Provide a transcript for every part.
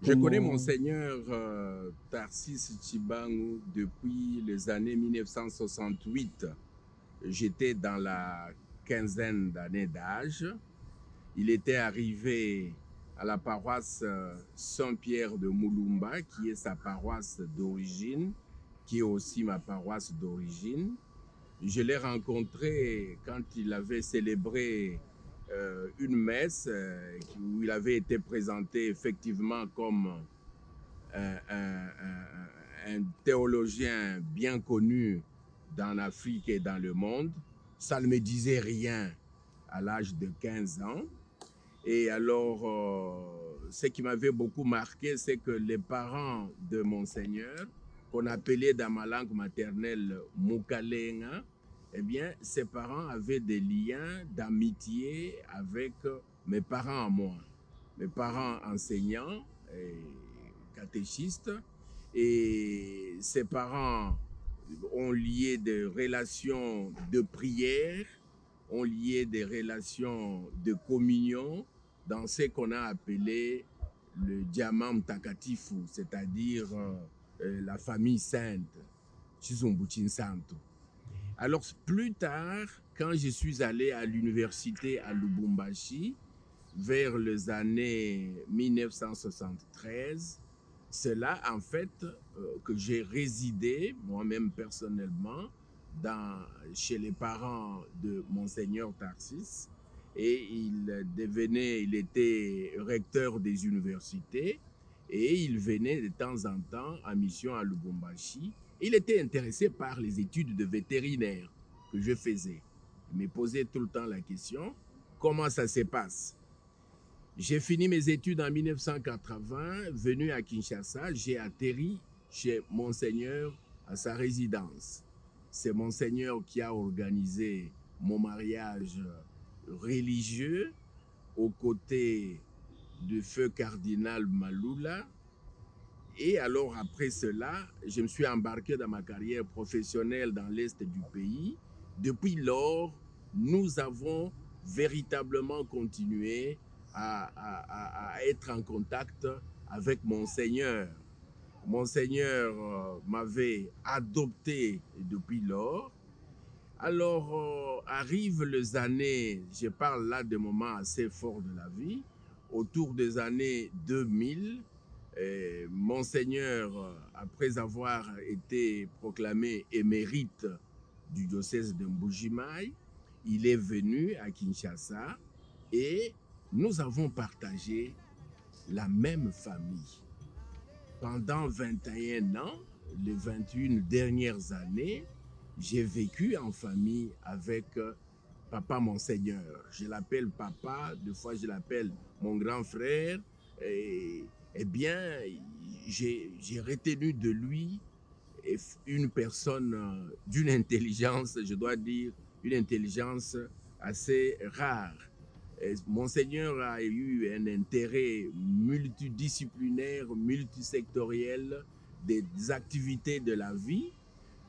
Je connais Comment Monseigneur Tarsis Tshibangou depuis les années 1968. J'étais dans la quinzaine d'années d'âge. Il était arrivé à la paroisse Saint-Pierre de Moulumba, qui est sa paroisse d'origine, qui est aussi ma paroisse d'origine. Je l'ai rencontré quand il avait célébré une messe où il avait été présenté effectivement comme un théologien bien connu dans l'Afrique et dans le monde. Ça ne me disait rien à l'âge de 15 ans. Et alors, ce qui m'avait beaucoup marqué, c'est que les parents de Monseigneur, qu'on appelait dans ma langue maternelle Mukalenga, eh bien, ses parents avaient des liens d'amitié avec mes parents à moi. Mes parents enseignants et catéchistes, et ses parents ont lié des relations de prière, ont lié des relations de communion dans ce qu'on a appelé le diamant takatifu, c'est-à-dire la famille sainte, Chizumbuchin Santo. Alors plus tard, quand je suis allé à l'université à Lubumbashi, vers les années 1973, c'est là en fait que j'ai résidé moi-même personnellement chez les parents de Monseigneur Tarsis, et il était recteur des universités, et il venait de temps en temps en mission à Lubumbashi. Il était intéressé par les études de vétérinaire que je faisais. Il me posait tout le temps la question, comment ça se passe? J'ai fini mes études en 1980, venu à Kinshasa, j'ai atterri chez Monseigneur à sa résidence. C'est Monseigneur qui a organisé mon mariage religieux aux côtés du feu cardinal Malula. Et alors après cela, je me suis embarqué dans ma carrière professionnelle dans l'Est du pays. Depuis lors, nous avons véritablement continué à être en contact avec Monseigneur. Monseigneur m'avait adopté depuis lors. Alors arrivent les années, je parle là de moments assez forts de la vie, autour des années 2000, Monseigneur, après avoir été proclamé émérite du diocèse de Mbujimaï, il est venu à Kinshasa et nous avons partagé la même famille. Pendant 21 ans, les 21 dernières années, j'ai vécu en famille avec papa Monseigneur. Je l'appelle papa, des fois je l'appelle mon grand frère. Et, eh bien, j'ai retenu de lui une personne d'une intelligence, je dois dire, une intelligence assez rare. Monseigneur a eu un intérêt multidisciplinaire, multisectoriel des activités de la vie.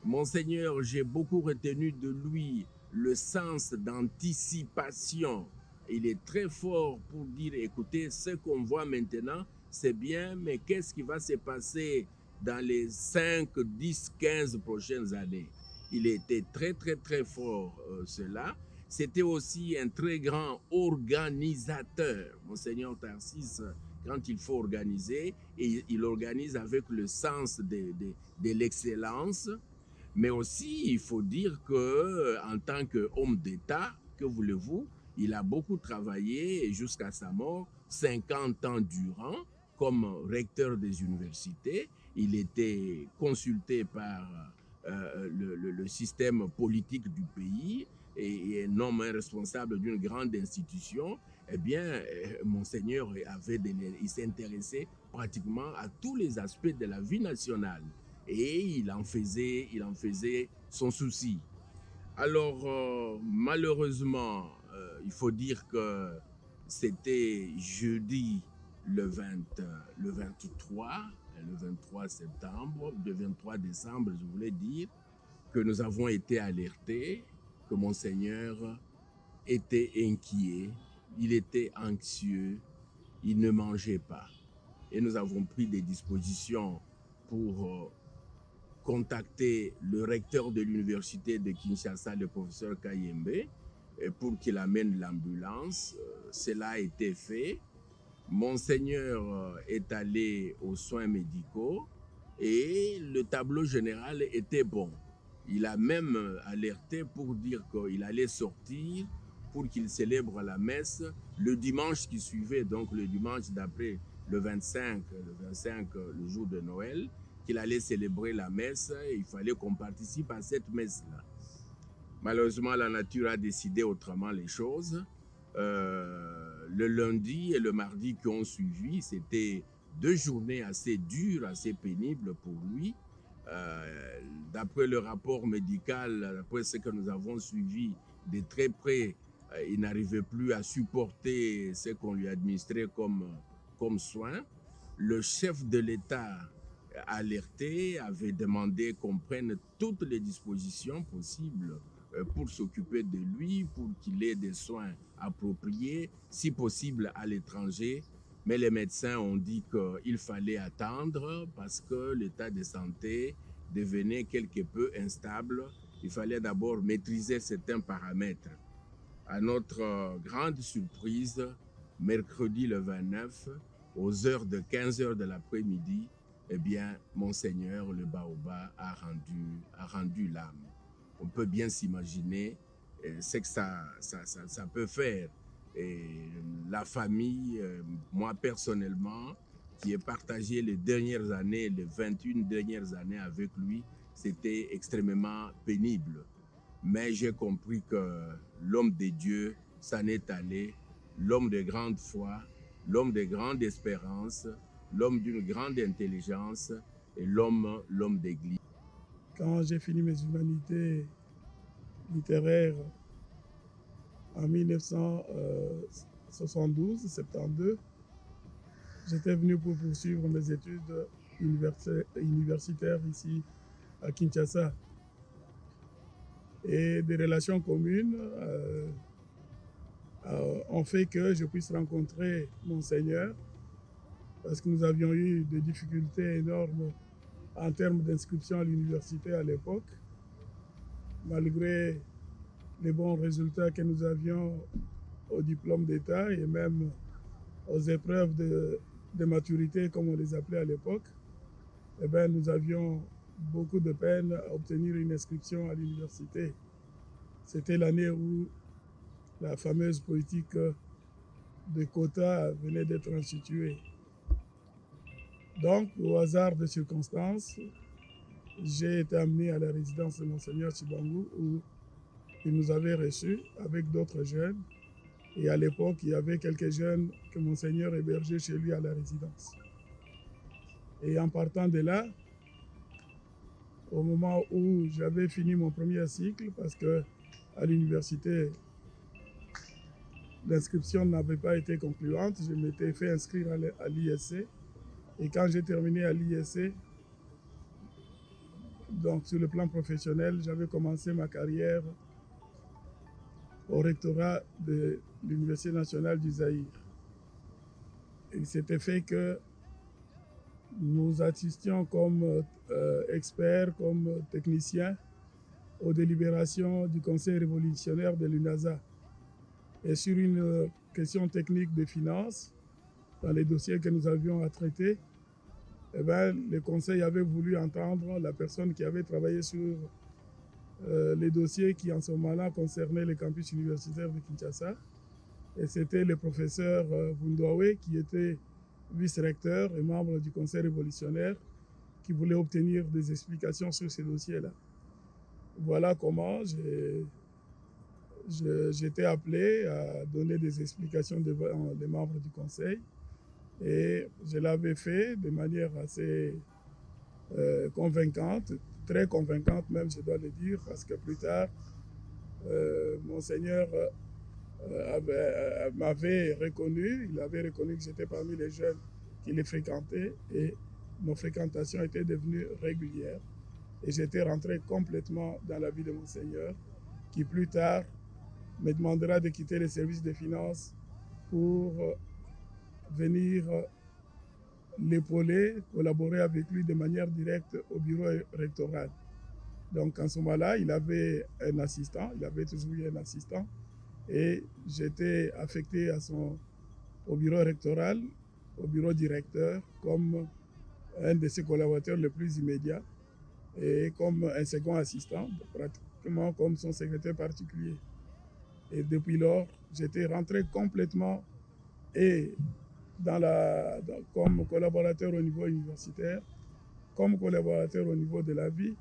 Monseigneur, j'ai beaucoup retenu de lui le sens d'anticipation. Il est très fort pour dire, écoutez, ce qu'on voit maintenant, c'est bien, mais qu'est-ce qui va se passer dans les 5, 10, 15 prochaines années? Il était très, très, très fort, cela. C'était aussi un très grand organisateur. Monseigneur Tarsis, quand il faut organiser, et il organise avec le sens de l'excellence. Mais aussi, il faut dire que en tant qu'homme d'État, que voulez-vous, il a beaucoup travaillé jusqu'à sa mort, 50 ans durant, comme recteur des universités. Il était consulté par le système politique du pays et un homme responsable d'une grande institution. Eh bien, Monseigneur il s'intéressait pratiquement à tous les aspects de la vie nationale et il en faisait son souci. Alors, malheureusement, il faut dire que c'était jeudi le, 20, le 23, le 23 septembre, le 23 décembre, je voulais dire, que nous avons été alertés que Monseigneur était inquiet, il était anxieux, il ne mangeait pas. et nous avons pris des dispositions pour contacter le recteur de l'université de Kinshasa, le professeur Kayembe, pour qu'il amène l'ambulance. Cela a été fait. Monseigneur est allé aux soins médicaux et le tableau général était bon. Il a même alerté pour dire qu'il allait sortir pour qu'il célèbre la messe le dimanche qui suivait, donc le dimanche d'après le 25, le jour de Noël, qu'il allait célébrer la messe et il fallait qu'on participe à cette messe-là. Malheureusement, la nature a décidé autrement les choses. Le lundi et le mardi qui ont suivi, c'était 2 journées assez dures, assez pénibles pour lui. D'après le rapport médical, d'après ce que nous avons suivi de très près, il n'arrivait plus à supporter ce qu'on lui administrait comme soins. Le chef de l'État alerté avait demandé qu'on prenne toutes les dispositions possibles pour s'occuper de lui, pour qu'il ait des soins appropriés, si possible à l'étranger. Mais les médecins ont dit qu'il fallait attendre parce que l'état de santé devenait quelque peu instable. Il fallait d'abord maîtriser certains paramètres. À notre grande surprise, mercredi le 29, aux heures de 15h de l'après-midi, eh bien, Monseigneur le Baoba a rendu l'âme. On peut bien s'imaginer ce que ça peut faire. Et la famille, moi personnellement, qui ai partagé les dernières années, les 21 dernières années avec lui, c'était extrêmement pénible. Mais j'ai compris que l'homme de Dieu s'en est allé, l'homme de grande foi, l'homme de grande espérance, l'homme d'une grande intelligence et l'homme d'église. Quand j'ai fini mes humanités littéraires en 1972, j'étais venu pour poursuivre mes études universitaires ici à Kinshasa. Et des relations communes ont fait que je puisse rencontrer Monseigneur parce que nous avions eu des difficultés énormes en termes d'inscription à l'université à l'époque, malgré les bons résultats que nous avions au diplôme d'État et même aux épreuves de maturité, comme on les appelait à l'époque. Eh bien, nous avions beaucoup de peine à obtenir une inscription à l'université. C'était l'année où la fameuse politique de quotas venait d'être instituée. Donc, au hasard des circonstances, j'ai été amené à la résidence de Monseigneur Tshibangou où il nous avait reçus avec d'autres jeunes. Et à l'époque, il y avait quelques jeunes que Monseigneur hébergeait chez lui à la résidence. Et en partant de là, au moment où j'avais fini mon premier cycle, parce que à l'université, l'inscription n'avait pas été concluante, je m'étais fait inscrire à l'ISC. Et quand j'ai terminé à l'ISC, donc sur le plan professionnel, j'avais commencé ma carrière au rectorat de l'Université nationale du Zaïre. Il s'était fait que nous assistions comme experts, comme techniciens aux délibérations du Conseil révolutionnaire de l'UNASA. Et sur une question technique de finances, dans les dossiers que nous avions à traiter, eh bien, le Conseil avait voulu entendre la personne qui avait travaillé sur les dossiers qui en ce moment-là concernaient le campus universitaire de Kinshasa. Et c'était le professeur Vundoawe qui était vice-recteur et membre du Conseil révolutionnaire qui voulait obtenir des explications sur ces dossiers-là. Voilà comment j'étais appelé à donner des explications devant les membres du Conseil. Et je l'avais fait de manière assez convaincante, très convaincante même, je dois le dire, parce que plus tard, Monseigneur m'avait reconnu, il avait reconnu que j'étais parmi les jeunes qui les fréquentaient et nos fréquentations étaient devenues régulières. Et j'étais rentré complètement dans la vie de Monseigneur, qui plus tard me demandera de quitter les services des finances pour venir l'épauler, collaborer avec lui de manière directe au bureau rectoral. Donc en ce moment-là, il avait un assistant, il avait toujours eu un assistant, et j'étais affecté au bureau rectoral, au bureau directeur, comme un de ses collaborateurs les plus immédiats et comme un second assistant, pratiquement comme son secrétaire particulier. Et depuis lors, j'étais rentré complètement et comme collaborateur au niveau universitaire, comme collaborateur au niveau de la vie,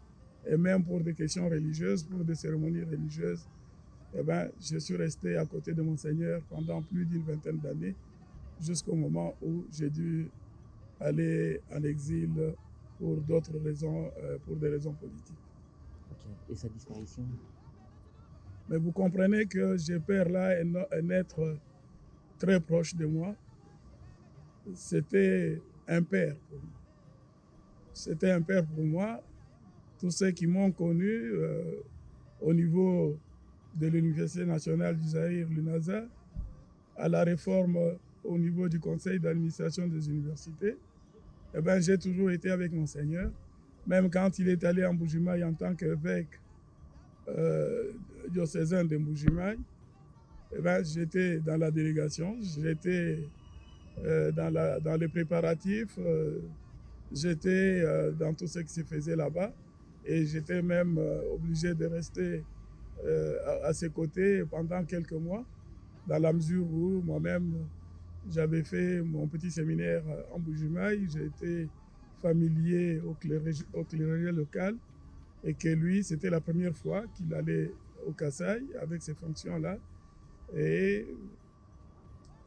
et même pour des questions religieuses, pour des cérémonies religieuses, je suis resté à côté de Monseigneur pendant plus d'une vingtaine d'années, jusqu'au moment où j'ai dû aller en exil pour d'autres raisons, pour des raisons politiques. Ok. Et sa disparition? Mais vous comprenez que je perds là un être très proche de moi. C'était un père pour moi. C'était un père pour moi. Tous ceux qui m'ont connu au niveau de l'Université nationale du Zaïre, l'UNAZA, à la réforme au niveau du conseil d'administration des universités, j'ai toujours été avec Monseigneur. Même quand il est allé en Mbuji-Mayi en tant qu'évêque diocésain de Mbuji-Mayi, j'étais dans la délégation, j'étais dans les préparatifs, j'étais dans tout ce qui se faisait là-bas, et j'étais même obligé de rester à ses côtés pendant quelques mois, dans la mesure où moi-même j'avais fait mon petit séminaire en Mbuji-Mayi, j'ai été familier au clergé local, et que lui, c'était la première fois qu'il allait au Kasaï avec ces fonctions-là. Et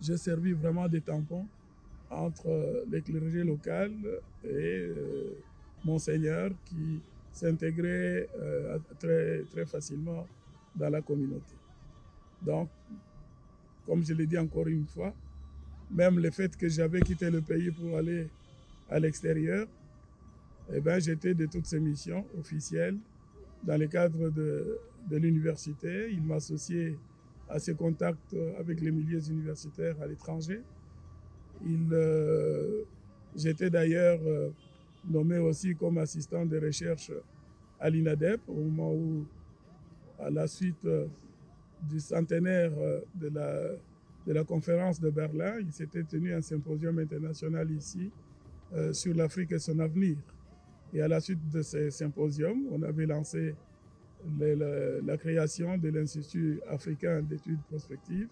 j'ai servi vraiment de tampon entre les clergés locaux et Monseigneur qui s'intégrait très, très facilement dans la communauté. Donc, comme je l'ai dit encore une fois, même le fait que j'avais quitté le pays pour aller à l'extérieur, j'étais de toutes ces missions officielles dans le cadre de l'université. Il m'associait à ses contacts avec les milieux universitaires à l'étranger. J'étais d'ailleurs nommé aussi comme assistant de recherche à l'INADEP au moment où, à la suite du centenaire de la conférence de Berlin, il s'était tenu un symposium international ici sur l'Afrique et son avenir. Et à la suite de ce symposium, on avait lancé la création de l'Institut africain d'études prospectives.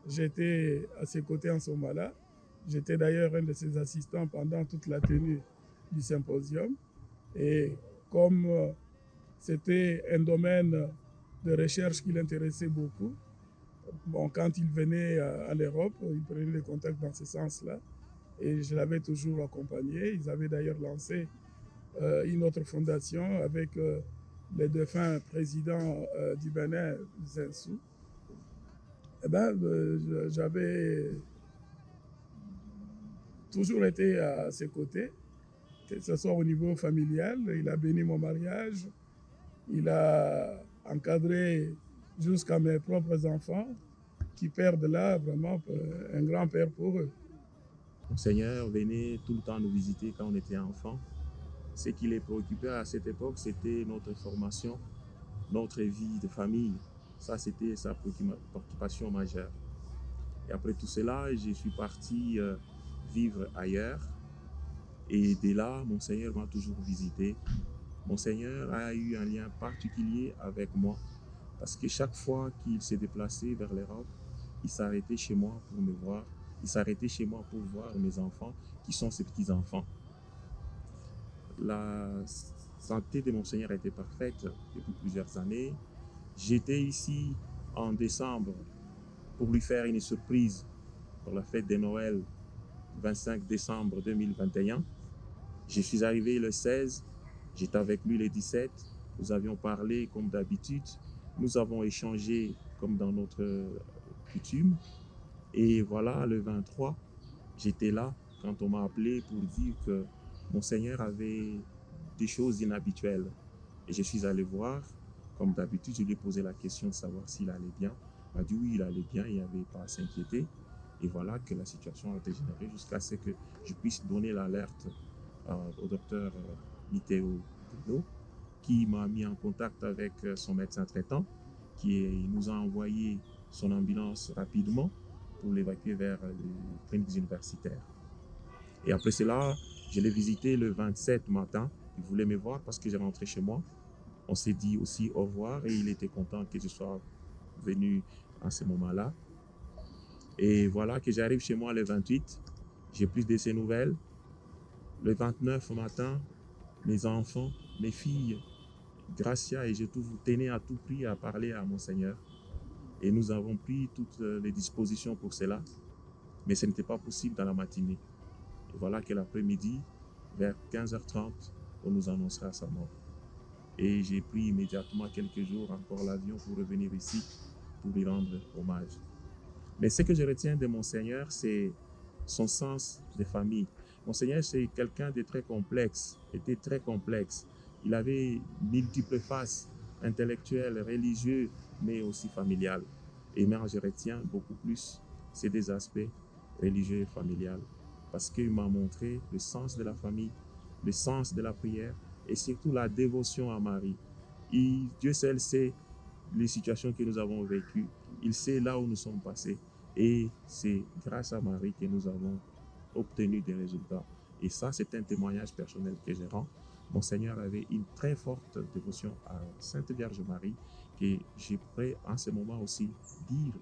J'étais à ses côtés en ce moment-là. J'étais d'ailleurs un de ses assistants pendant toute la tenue du symposium. Et comme c'était un domaine de recherche qui l'intéressait beaucoup, quand il venait à l'Europe, il prenait des contacts dans ce sens-là. Et je l'avais toujours accompagné. Ils avaient d'ailleurs lancé une autre fondation avec le défunt président du Bénin, Zinsou. J'avais toujours été à ses côtés, que ce soit au niveau familial. Il a béni mon mariage, il a encadré jusqu'à mes propres enfants qui perdent là vraiment un grand-père pour eux. Monseigneur venait tout le temps nous visiter quand on était enfant. Ce qui les préoccupait à cette époque, c'était notre formation, notre vie de famille. Ça, c'était sa préoccupation majeure. Et après tout cela, je suis parti vivre ailleurs. Et dès là, Monseigneur m'a toujours visité. Monseigneur a eu un lien particulier avec moi parce que chaque fois qu'il s'est déplacé vers l'Europe, il s'arrêtait chez moi pour me voir. Il s'arrêtait chez moi pour voir mes enfants, qui sont ses petits-enfants. La santé de Monseigneur était parfaite depuis plusieurs années. J'étais ici en décembre pour lui faire une surprise pour la fête de Noël, 25 décembre 2021. Je suis arrivé le 16, j'étais avec lui le 17. Nous avions parlé comme d'habitude. Nous avons échangé comme dans notre coutume. Et voilà, le 23, j'étais là quand on m'a appelé pour dire que Monseigneur avait des choses inhabituelles. Et je suis allé voir, comme d'habitude, je lui ai posé la question de savoir s'il allait bien. Il m'a dit oui, il allait bien, il n'y avait pas à s'inquiéter. Et voilà que la situation a dégénéré jusqu'à ce que je puisse donner l'alerte au docteur Mithéo Bruno, qui m'a mis en contact avec son médecin traitant, nous a envoyé son ambulance rapidement pour l'évacuer vers les cliniques universitaires. Et après cela, je l'ai visité le 27 matin. Il voulait me voir parce que j'ai rentré chez moi. On s'est dit aussi au revoir et il était content que je sois venu à ce moment-là. Et voilà que j'arrive chez moi le 28. J'ai plus de ses nouvelles. Le 29 matin, mes enfants, mes filles, Gracia et je tenais à tout prix à parler à Monseigneur. Et nous avons pris toutes les dispositions pour cela. Mais ce n'était pas possible dans la matinée. Et voilà que l'après-midi, vers 15h30, on nous annoncera sa mort. Et j'ai pris immédiatement quelques jours encore l'avion pour revenir ici, pour lui rendre hommage. Mais ce que je retiens de Monseigneur, c'est son sens de famille. Monseigneur, c'est quelqu'un de très complexe, était très complexe. Il avait multiples faces, intellectuelles, religieuses, mais aussi familiales. Et moi, je retiens beaucoup plus ces deux aspects religieux et familiales, parce qu'il m'a montré le sens de la famille, le sens de la prière et surtout la dévotion à Marie. Dieu seul sait les situations que nous avons vécues, il sait là où nous sommes passés et c'est grâce à Marie que nous avons obtenu des résultats. Et ça, c'est un témoignage personnel que je rends. Monseigneur avait une très forte dévotion à Sainte Vierge Marie que je pourrais en ce moment aussi dire,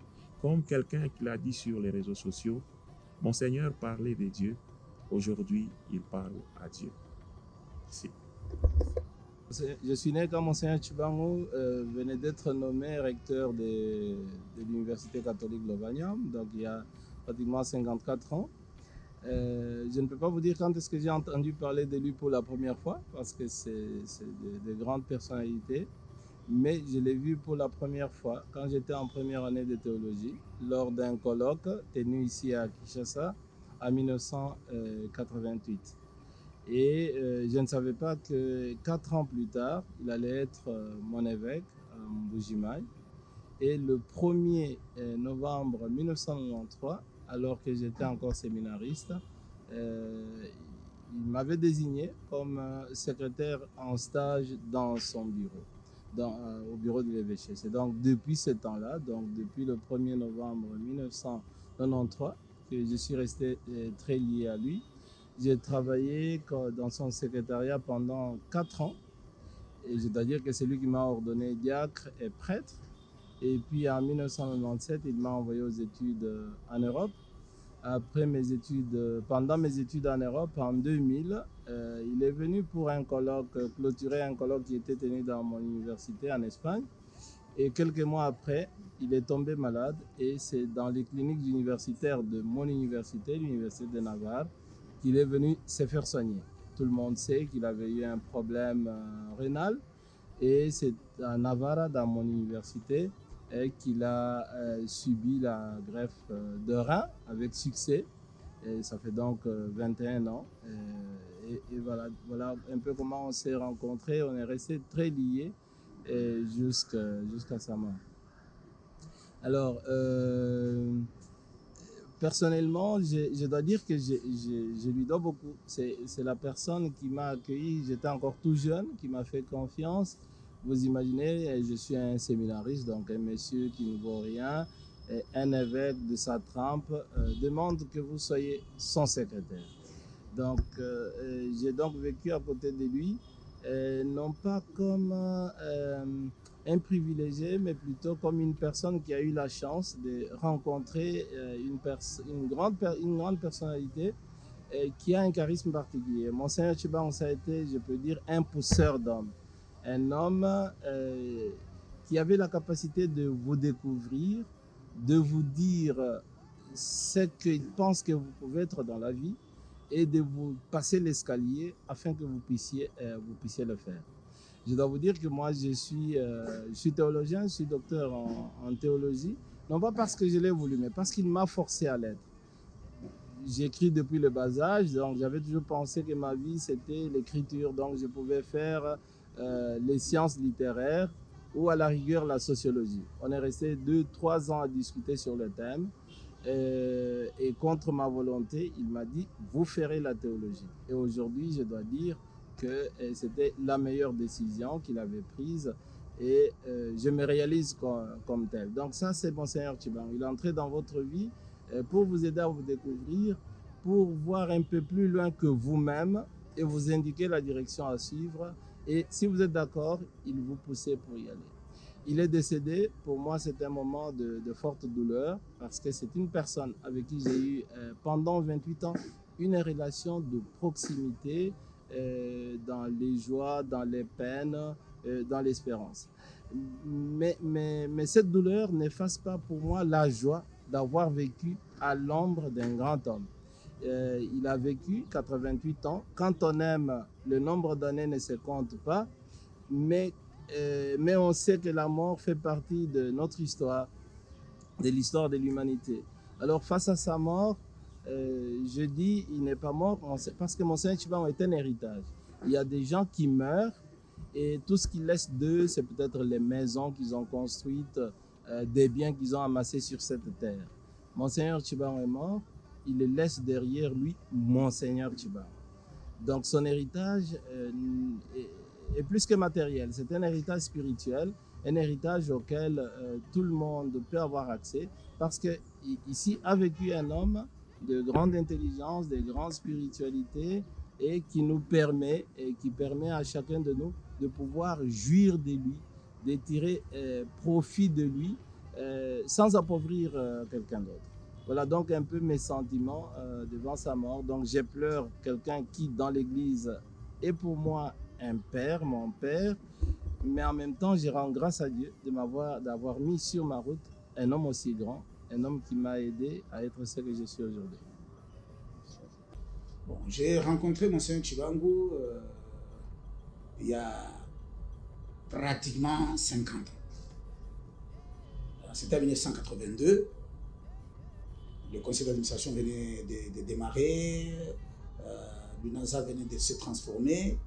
comme quelqu'un qui l'a dit sur les réseaux sociaux, Monseigneur parlait de Dieu, aujourd'hui il parle à Dieu. Merci. Je suis né quand Monseigneur Tchibango venait d'être nommé recteur de l'Université catholique Lovanium, donc il y a pratiquement 54 ans. Je ne peux pas vous dire quand est-ce que j'ai entendu parler de lui pour la première fois, parce que c'est de grandes personnalités, mais je l'ai vu pour la première fois quand j'étais en première année de théologie, lors d'un colloque tenu ici à Kinshasa en 1988. Et je ne savais pas que 4 ans plus tard, il allait être mon évêque à Mbujimaï. Et le 1er novembre 1993, alors que j'étais encore séminariste, il m'avait désigné comme secrétaire en stage dans son bureau, au bureau de l'évêché. C'est donc depuis ce temps-là, donc depuis le 1er novembre 1993, que je suis resté très lié à lui. J'ai travaillé dans son secrétariat pendant 4 ans. Et je dois dire que c'est lui qui m'a ordonné diacre et prêtre. Et puis en 1997, il m'a envoyé aux études en Europe. Après pendant mes études en Europe, en 2000, il est venu pour clôturer un colloque qui était tenu dans mon université en Espagne. Et quelques mois après, il est tombé malade. Et c'est dans les cliniques universitaires de mon université, l'université de Navarre, qu'il est venu se faire soigner. Tout le monde sait qu'il avait eu un problème rénal et c'est à Navarra, dans mon université, qu'il a subi la greffe de rein avec succès. Et ça fait donc 21 ans. Et voilà un peu comment on s'est rencontrés. On est restés très liés jusqu'à sa mort. Alors, personnellement, je dois dire que je lui dois beaucoup. C'est la personne qui m'a accueilli, j'étais encore tout jeune, qui m'a fait confiance. Vous imaginez, je suis un séminariste, donc un monsieur qui ne vaut rien, et un évêque de sa trempe demande que vous soyez son secrétaire. Donc, j'ai donc vécu à côté de lui, non pas comme un privilégié, mais plutôt comme une personne qui a eu la chance de rencontrer une grande personnalité qui a un charisme particulier. Monseigneur Tchibango, ça a été, je peux dire, un pousseur d'hommes. Un homme qui avait la capacité de vous découvrir, de vous dire ce qu'il pense que vous pouvez être dans la vie et de vous passer l'escalier afin que vous puissiez le faire. Je dois vous dire que moi, je suis théologien, je suis docteur en théologie, non pas parce que je l'ai voulu, mais parce qu'il m'a forcé à l'être. J'écris depuis le bas âge, donc j'avais toujours pensé que ma vie, c'était l'écriture, donc je pouvais faire les sciences littéraires ou à la rigueur la sociologie. On est resté 2-3 ans à discuter sur le thème. Et contre ma volonté, il m'a dit, vous ferez la théologie. Et aujourd'hui, je dois dire que c'était la meilleure décision qu'il avait prise et je me réalise comme tel. Donc ça, c'est Monseigneur Tshibangou. Il est entré dans votre vie pour vous aider à vous découvrir, pour voir un peu plus loin que vous-même et vous indiquer la direction à suivre. Et si vous êtes d'accord, il vous poussait pour y aller. Il est décédé. Pour moi, c'est un moment de forte douleur parce que c'est une personne avec qui j'ai eu pendant 28 ans une relation de proximité dans les joies, dans les peines, dans l'espérance. Mais cette douleur n'efface pas pour moi la joie d'avoir vécu à l'ombre d'un grand homme. Il a vécu 88 ans. Quand on aime, le nombre d'années ne se compte pas, mais on sait que la mort fait partie de notre histoire, de l'histoire de l'humanité. Alors face à sa mort, je dis il n'est pas mort parce que Monseigneur Tshibangou est un héritage. Il y a des gens qui meurent et tout ce qu'ils laissent d'eux, c'est peut-être les maisons qu'ils ont construites, des biens qu'ils ont amassés sur cette terre. Monseigneur Tshibangou est mort, il laisse derrière lui Monseigneur Tshibangou. Donc son héritage est plus que matériel, c'est un héritage spirituel, un héritage auquel tout le monde peut avoir accès parce que ici a vécu un homme de grande intelligence, de grande spiritualité et qui nous permet et qui permet à chacun de nous de pouvoir jouir de lui, de tirer profit de lui sans appauvrir quelqu'un d'autre. Voilà donc un peu mes sentiments devant sa mort. Donc je pleure quelqu'un qui dans l'église est pour moi un père, mon père, mais en même temps je rends grâce à Dieu d'avoir mis sur ma route un homme aussi grand, un homme qui m'a aidé à être ce que je suis aujourd'hui. Bon, j'ai rencontré Monseigneur Tshibangou il y a pratiquement 50 ans. C'était en 1982. Le conseil d'administration venait de démarrer, l'UNASA venait de se transformer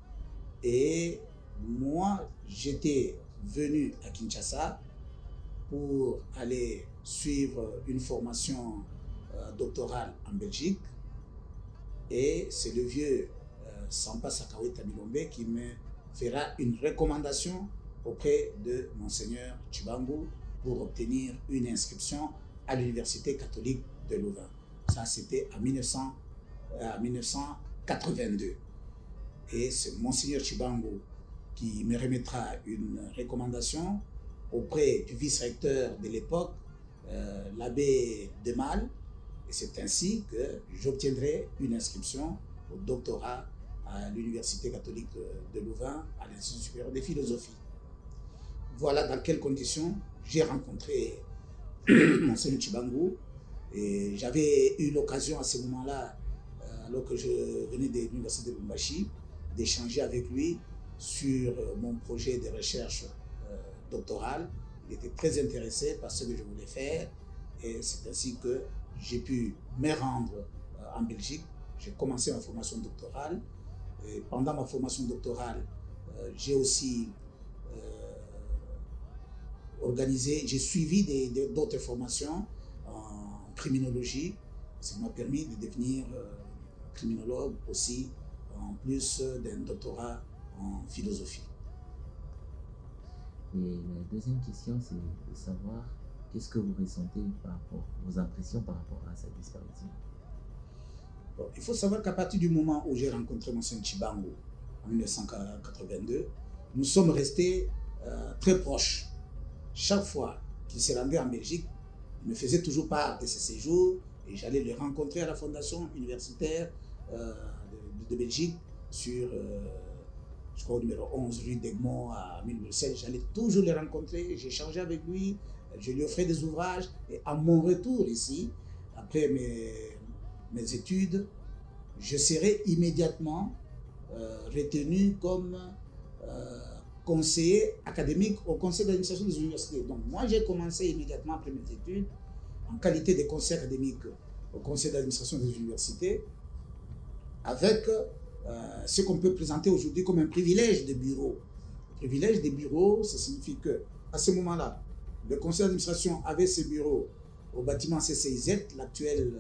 et moi, j'étais venu à Kinshasa pour aller suivre une formation doctorale en Belgique et c'est le vieux Sampa Sakaweta Milombe qui me fera une recommandation auprès de Monseigneur Tshibangou pour obtenir une inscription à l'Université catholique de Louvain. Ça, c'était en 1982. Et c'est Monseigneur Tshibangou qui me remettra une recommandation auprès du vice-recteur de l'époque, l'abbé Demal. Et c'est ainsi que j'obtiendrai une inscription au doctorat à l'Université catholique de Louvain, à l'Institut supérieur de philosophie. Voilà dans quelles conditions j'ai rencontré Monseigneur Tshibangou. Et j'avais eu l'occasion à ce moment-là, alors que je venais de l'Université de Lubumbashi, d'échanger avec lui sur mon projet de recherche doctorale. Il était très intéressé par ce que je voulais faire et c'est ainsi que j'ai pu me rendre en Belgique. J'ai commencé ma formation doctorale et pendant ma formation doctorale, j'ai aussi j'ai suivi d'autres formations en criminologie. Ça m'a permis de devenir criminologue aussi, en plus d'un doctorat en philosophie. Et la deuxième question, c'est de savoir qu'est-ce que vous ressentez par rapport, vos impressions par rapport à sa disparition. Bon, il faut savoir qu'à partir du moment où j'ai rencontré Monseigneur Tshibangou en 1982, nous sommes restés très proches. Chaque fois qu'il se rendait en Belgique, il me faisait toujours part de ses séjours et j'allais le rencontrer à la fondation universitaire de Belgique sur, je crois, au numéro 11 rue d'Egmont à 1007. J'allais toujours le rencontrer, j'échangeais avec lui, je lui offrais des ouvrages et à mon retour ici, après mes études, je serai immédiatement retenu comme conseiller académique au conseil d'administration des universités. Donc moi j'ai commencé immédiatement après mes études en qualité de conseiller académique au conseil d'administration des universités avec ce qu'on peut présenter aujourd'hui comme un privilège de bureau. Le privilège des bureaux, ça signifie que à ce moment-là, le conseil d'administration avait ses bureaux au bâtiment CCIZ, l'actuel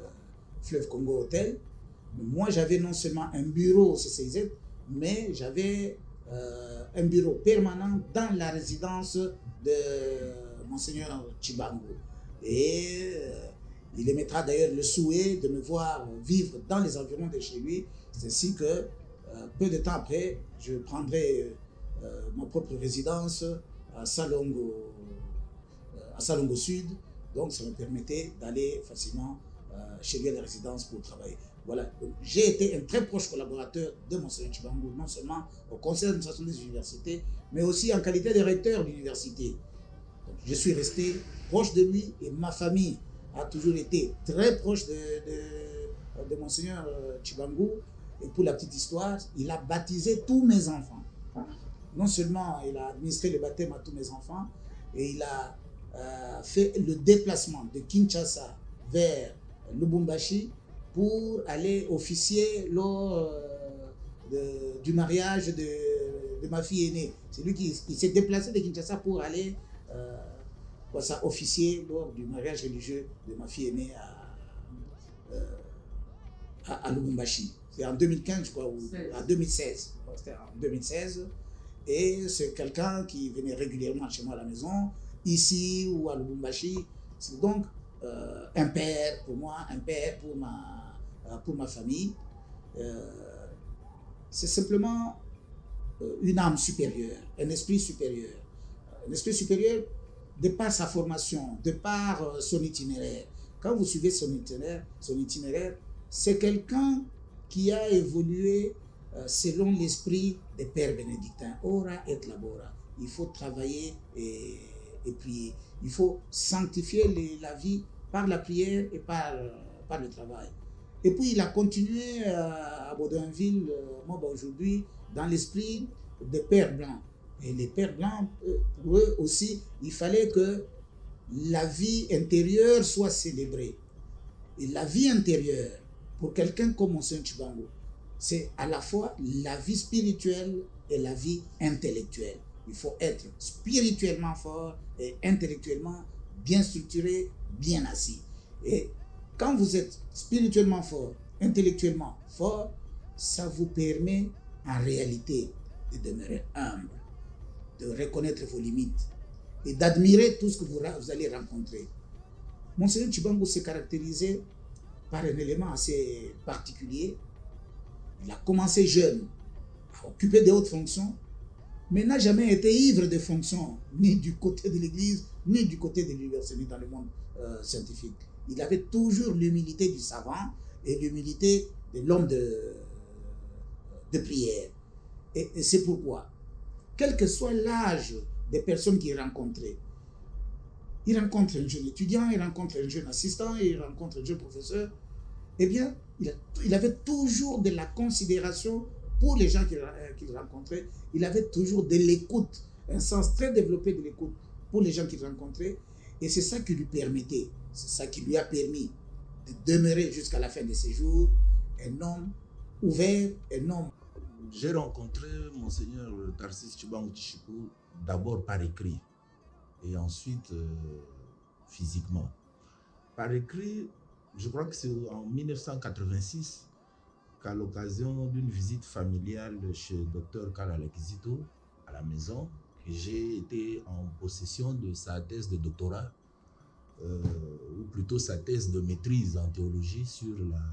Fleuve Congo Hotel. Moi, j'avais non seulement un bureau au CCIZ, mais j'avais un bureau permanent dans la résidence de Monseigneur Chibango. Et il émettra d'ailleurs le souhait de me voir vivre dans les environs de chez lui. C'est ainsi que, peu de temps après, je prendrai ma propre résidence à Salongo Sud. Donc, ça me permettait d'aller facilement chez lui à la résidence pour travailler. Voilà. J'ai été un très proche collaborateur de Monseigneur Chibango, non seulement au conseil d'administration des universités, mais aussi en qualité de recteur d'université. Je suis resté proche de lui et ma famille a toujours été très proche de Monseigneur Chibango. Et pour la petite histoire, il a baptisé tous mes enfants. Non seulement il a administré le baptême à tous mes enfants, et il a fait le déplacement de Kinshasa vers Lubumbashi pour aller officier lors du mariage de ma fille aînée. C'est lui qui s'est déplacé de Kinshasa pour aller officier lors du mariage religieux de ma fille aînée à Lubumbashi. C'est en 2015, je crois, ou en 2016. C'était en 2016. Et c'est quelqu'un qui venait régulièrement chez moi à la maison, ici ou à Lubumbashi. C'est donc un père pour moi, un père pour ma famille. C'est simplement une âme supérieure, un esprit supérieur. Un esprit supérieur de par sa formation, de par son itinéraire. Quand vous suivez son itinéraire, c'est quelqu'un qui a évolué selon l'esprit des pères bénédictins. Ora et labora. Il faut travailler et prier. Il faut sanctifier la vie par la prière et par le travail. Et puis il a continué à Baudouinville, aujourd'hui, dans l'esprit des pères blancs. Et les pères blancs, pour eux aussi, il fallait que la vie intérieure soit célébrée. Et la vie intérieure, pour quelqu'un comme Monseigneur Chibango, c'est à la fois la vie spirituelle et la vie intellectuelle. Il faut être spirituellement fort et intellectuellement bien structuré, bien assis. Et quand vous êtes spirituellement fort, intellectuellement fort, ça vous permet en réalité de demeurer humble, de reconnaître vos limites et d'admirer tout ce que vous allez rencontrer. Monseigneur Chibango s'est caractérisé par un élément assez particulier. Il a commencé jeune à occuper de hautes fonctions, mais n'a jamais été ivre de fonctions, ni du côté de l'Église, ni du côté de l'université, ni dans le monde scientifique. Il avait toujours l'humilité du savant et l'humilité de l'homme de prière. Et c'est pourquoi, quel que soit l'âge des personnes qu'il rencontrait, il rencontre un jeune étudiant, il rencontre un jeune assistant, il rencontre un jeune professeur, eh bien, il avait toujours de la considération pour les gens qu'il rencontrait. Il avait toujours de l'écoute, un sens très développé de l'écoute pour les gens qu'il rencontrait. Et c'est ça qui lui permettait, c'est ça qui lui a permis de demeurer jusqu'à la fin de ses jours, un homme ouvert, un homme. J'ai rencontré Monseigneur Tarcisse Chibango Tchikou d'abord par écrit et ensuite physiquement. Par écrit, je crois que c'est en 1986 qu'à l'occasion d'une visite familiale chez Dr Karl Alexito à la maison, j'ai été en possession de sa thèse de doctorat, ou plutôt sa thèse de maîtrise en théologie sur la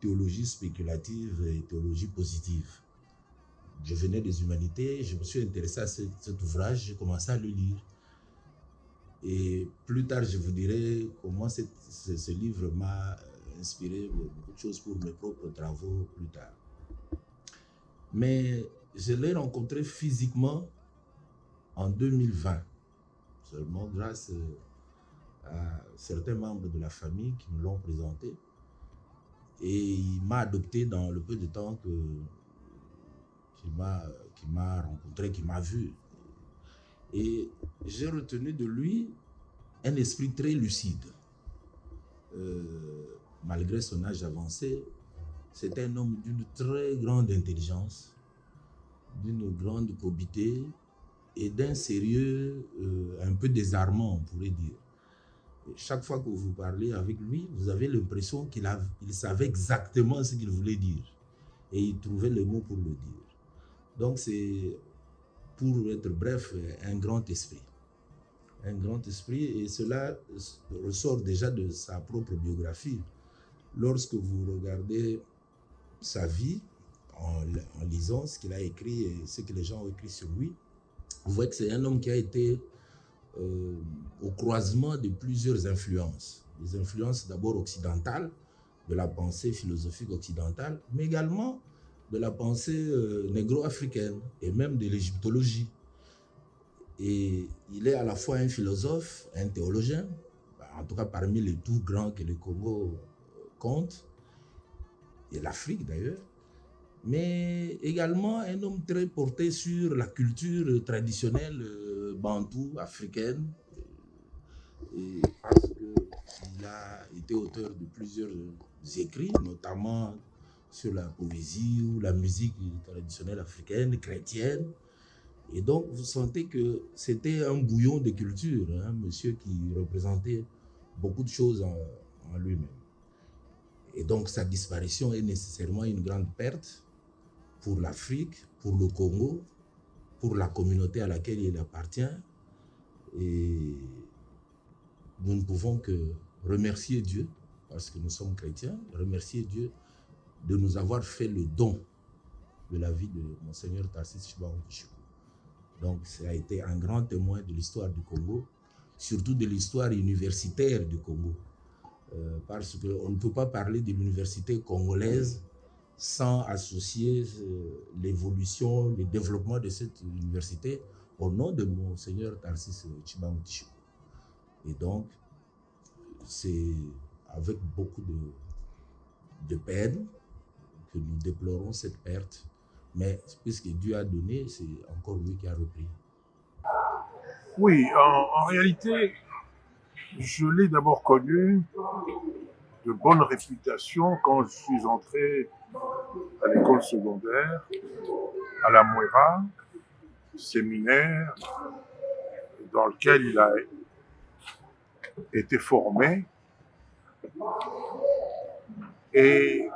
théologie spéculative et théologie positive. Je venais des humanités, je me suis intéressé à cet ouvrage, j'ai commencé à le lire. Et plus tard, je vous dirai comment ce livre m'a inspiré beaucoup de choses pour mes propres travaux plus tard. Mais je l'ai rencontré physiquement en 2020, seulement grâce à certains membres de la famille qui me l'ont présenté. Et il m'a adopté dans le peu de temps qu'il m'a rencontré, qu'il m'a vu. Et j'ai retenu de lui un esprit très lucide. Malgré son âge avancé, c'est un homme d'une très grande intelligence, d'une grande probité et d'un sérieux un peu désarmant, on pourrait dire. Et chaque fois que vous parlez avec lui, vous avez l'impression qu'il savait exactement ce qu'il voulait dire. Et il trouvait le mot pour le dire. Donc c'est, pour être bref, un grand esprit. Un grand esprit, et cela ressort déjà de sa propre biographie. Lorsque vous regardez sa vie, en lisant ce qu'il a écrit et ce que les gens ont écrit sur lui, vous voyez que c'est un homme qui a été au croisement de plusieurs influences. Des influences d'abord occidentales, de la pensée philosophique occidentale, mais également de la pensée négro-africaine et même de l'égyptologie. Et il est à la fois un philosophe, un théologien, en tout cas parmi les tout grands que le Congo compte, et l'Afrique d'ailleurs, mais également un homme très porté sur la culture traditionnelle bantoue, africaine, et parce qu'il a été auteur de plusieurs écrits, notamment sur la poésie ou la musique traditionnelle africaine, chrétienne. Et donc, vous sentez que c'était un bouillon de culture, un monsieur qui représentait beaucoup de choses en lui-même. Et donc, sa disparition est nécessairement une grande perte pour l'Afrique, pour le Congo, pour la communauté à laquelle il appartient. Et nous ne pouvons que remercier Dieu, parce que nous sommes chrétiens, remercier Dieu de nous avoir fait le don de la vie de Monseigneur Tarcisse Tshibangou Tshiko. Donc, ça a été un grand témoin de l'histoire du Congo, surtout de l'histoire universitaire du Congo. Parce qu'on ne peut pas parler de l'université congolaise sans associer l'évolution, le développement de cette université au nom de Monseigneur Tarcisse Tshibangou Tshiko. Et donc, c'est avec beaucoup de peine que nous déplorons cette perte. Mais puisque Dieu a donné, c'est encore lui qui a repris. Oui, en réalité, je l'ai d'abord connu de bonne réputation quand je suis entré à l'école secondaire, à la Mouera, séminaire dans lequel il a été formé. Et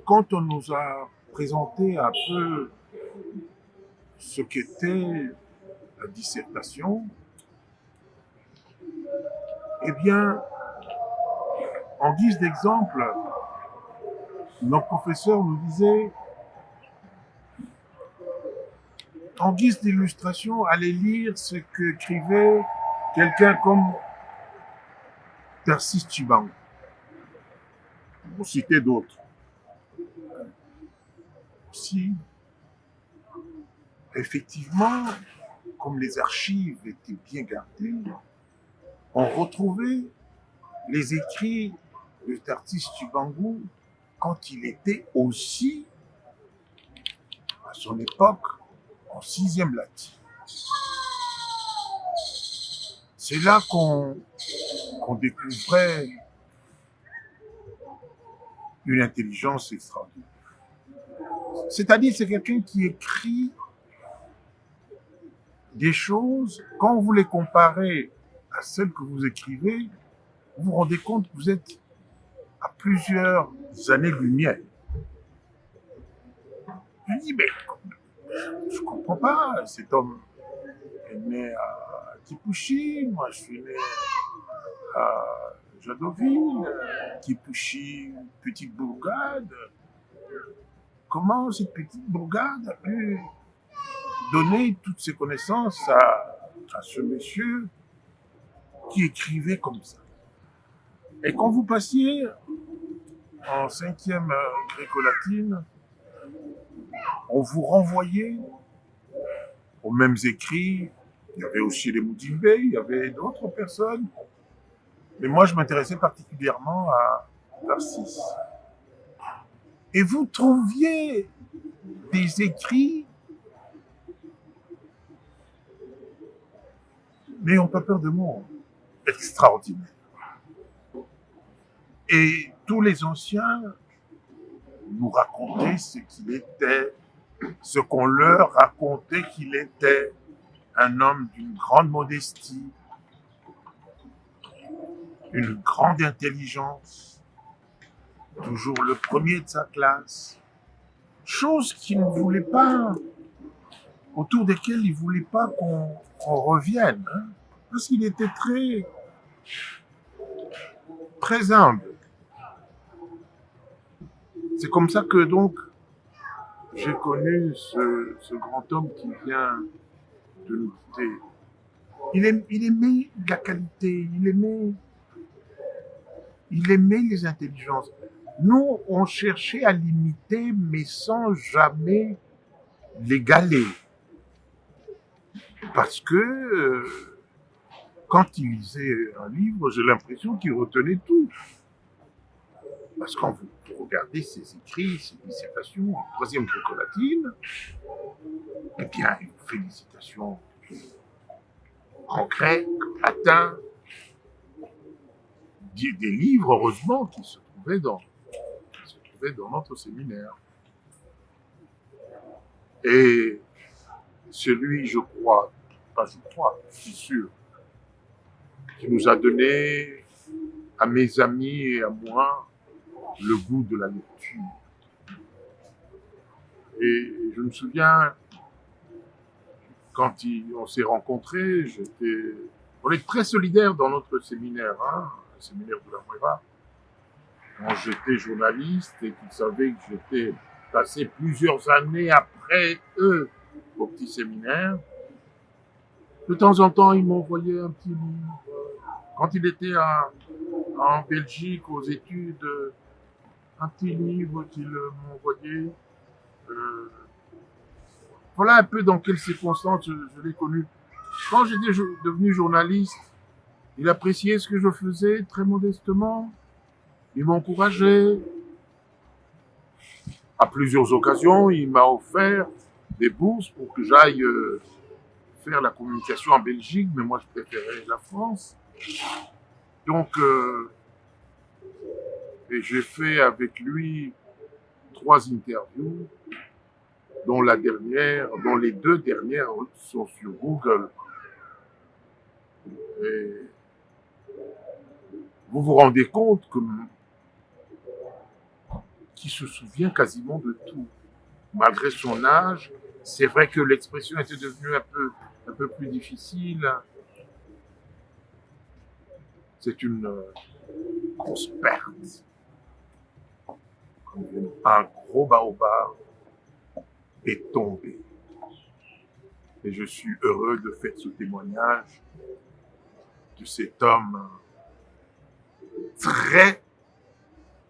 quand on nous a présenté un peu ce qu'était la dissertation, eh bien, en guise d'exemple, nos professeurs nous disaient, en guise d'illustration, allez lire ce qu'écrivait quelqu'un comme Tarcisse Tshibangou. Vous citez d'autres. Si, effectivement, comme les archives étaient bien gardées, on retrouvait les écrits de Tarcisse Tshibangou quand il était aussi, à son époque, en 6e latin. C'est là qu'on découvrait une intelligence extraordinaire. C'est-à-dire, c'est quelqu'un qui écrit des choses, quand vous les comparez à celles que vous écrivez, vous vous rendez compte que vous êtes à plusieurs années-lumière. Je dis, mais je ne comprends pas, cet homme est né à Kipushi, moi je suis né à Jadoville, Kipushi, petite bourgade. Comment cette petite bourgade a pu donner toutes ses connaissances à ce monsieur qui écrivait comme ça? Et quand vous passiez en 5e gréco-latine, on vous renvoyait aux mêmes écrits. Il y avait aussi les Moudimbe, il y avait d'autres personnes. Mais moi, je m'intéressais particulièrement à Tarcisse. Et vous trouviez des écrits, n'ayons pas peur de mots, extraordinaires. Et tous les anciens nous racontaient ce qu'il était, ce qu'on leur racontait qu'il était, un homme d'une grande modestie, une grande intelligence, toujours le premier de sa classe, chose qu'il ne voulait pas, autour desquelles il ne voulait pas qu'on revienne, hein, parce qu'il était très humble. C'est comme ça que donc j'ai connu ce grand homme qui vient de nous quitter. Il aimait la qualité, il aimait les intelligences. Nous, on cherchait à l'imiter, mais sans jamais l'égaler. Parce que quand il lisait un livre, j'ai l'impression qu'il retenait tout. Parce que quand vous regardez ses écrits, ses dissertations en troisième gréco-latine, eh bien, il fait des citations en grec, latin, des livres, heureusement, qui se trouvaient dans notre séminaire. Et celui, je suis sûr, qui nous a donné, à mes amis et à moi, le goût de la lecture. Et je me souviens, quand on s'est rencontrés, on est très solidaires dans notre séminaire, hein, le séminaire de la Mueva. Quand j'étais journaliste et qu'ils savaient que j'étais passé plusieurs années après eux au petit séminaire, de temps en temps, ils m'envoyaient un petit livre. Quand il était en Belgique, aux études, un petit livre qu'il m'envoyait. Voilà un peu dans quelles circonstances je l'ai connu. Quand j'étais devenu journaliste, il appréciait ce que je faisais très modestement. Il m'encourageait. À plusieurs occasions, il m'a offert des bourses pour que j'aille faire la communication en Belgique, mais moi je préférais la France. Donc, et j'ai fait avec lui 3 interviews, dont les 2 dernières sont sur Google. Et vous vous rendez compte qu'il se souvient quasiment de tout. Malgré son âge, c'est vrai que l'expression était devenue un peu plus difficile. C'est une grosse perte. Un gros baobab est tombé. Et je suis heureux de faire ce témoignage de cet homme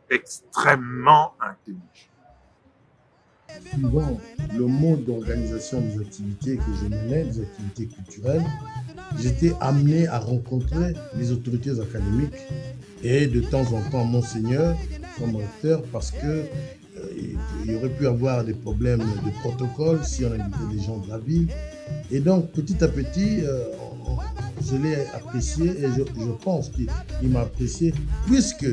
extrêmement intelligent. Suivant le mode d'organisation des activités que je menais, des activités culturelles, j'étais amené à rencontrer les autorités académiques et de temps en temps Monseigneur comme recteur parce que il y aurait pu avoir des problèmes de protocole si on invitait des gens de la ville. Et donc petit à petit, je l'ai apprécié et je pense qu'il m'a apprécié puisque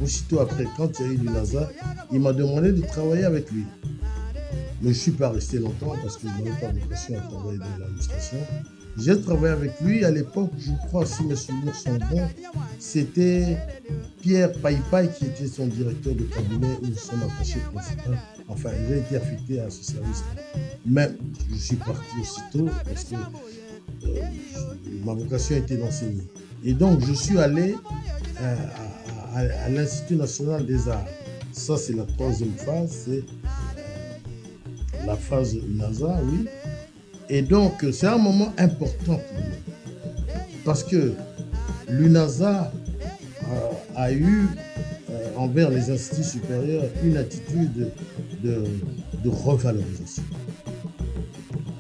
aussitôt après, quand il y a eu l'UNASA, il m'a demandé de travailler avec lui. Mais je ne suis pas resté longtemps parce que je n'avais pas vocation à travailler dans l'administration. J'ai travaillé avec lui à l'époque, je crois, si mes souvenirs sont bons, c'était Pierre Païpaï qui était son directeur de cabinet ou son attaché principal. Enfin, j'ai été affecté à ce service-là. Mais je suis parti aussitôt parce que ma vocation était d'enseigner. Et donc, je suis allé à l'Institut national des arts. Ça, c'est la 3e phase, c'est la phase NASA, oui. Et donc, c'est un moment important pour nous. Parce que l'UNASA a eu, envers les instituts supérieurs, une attitude de revalorisation.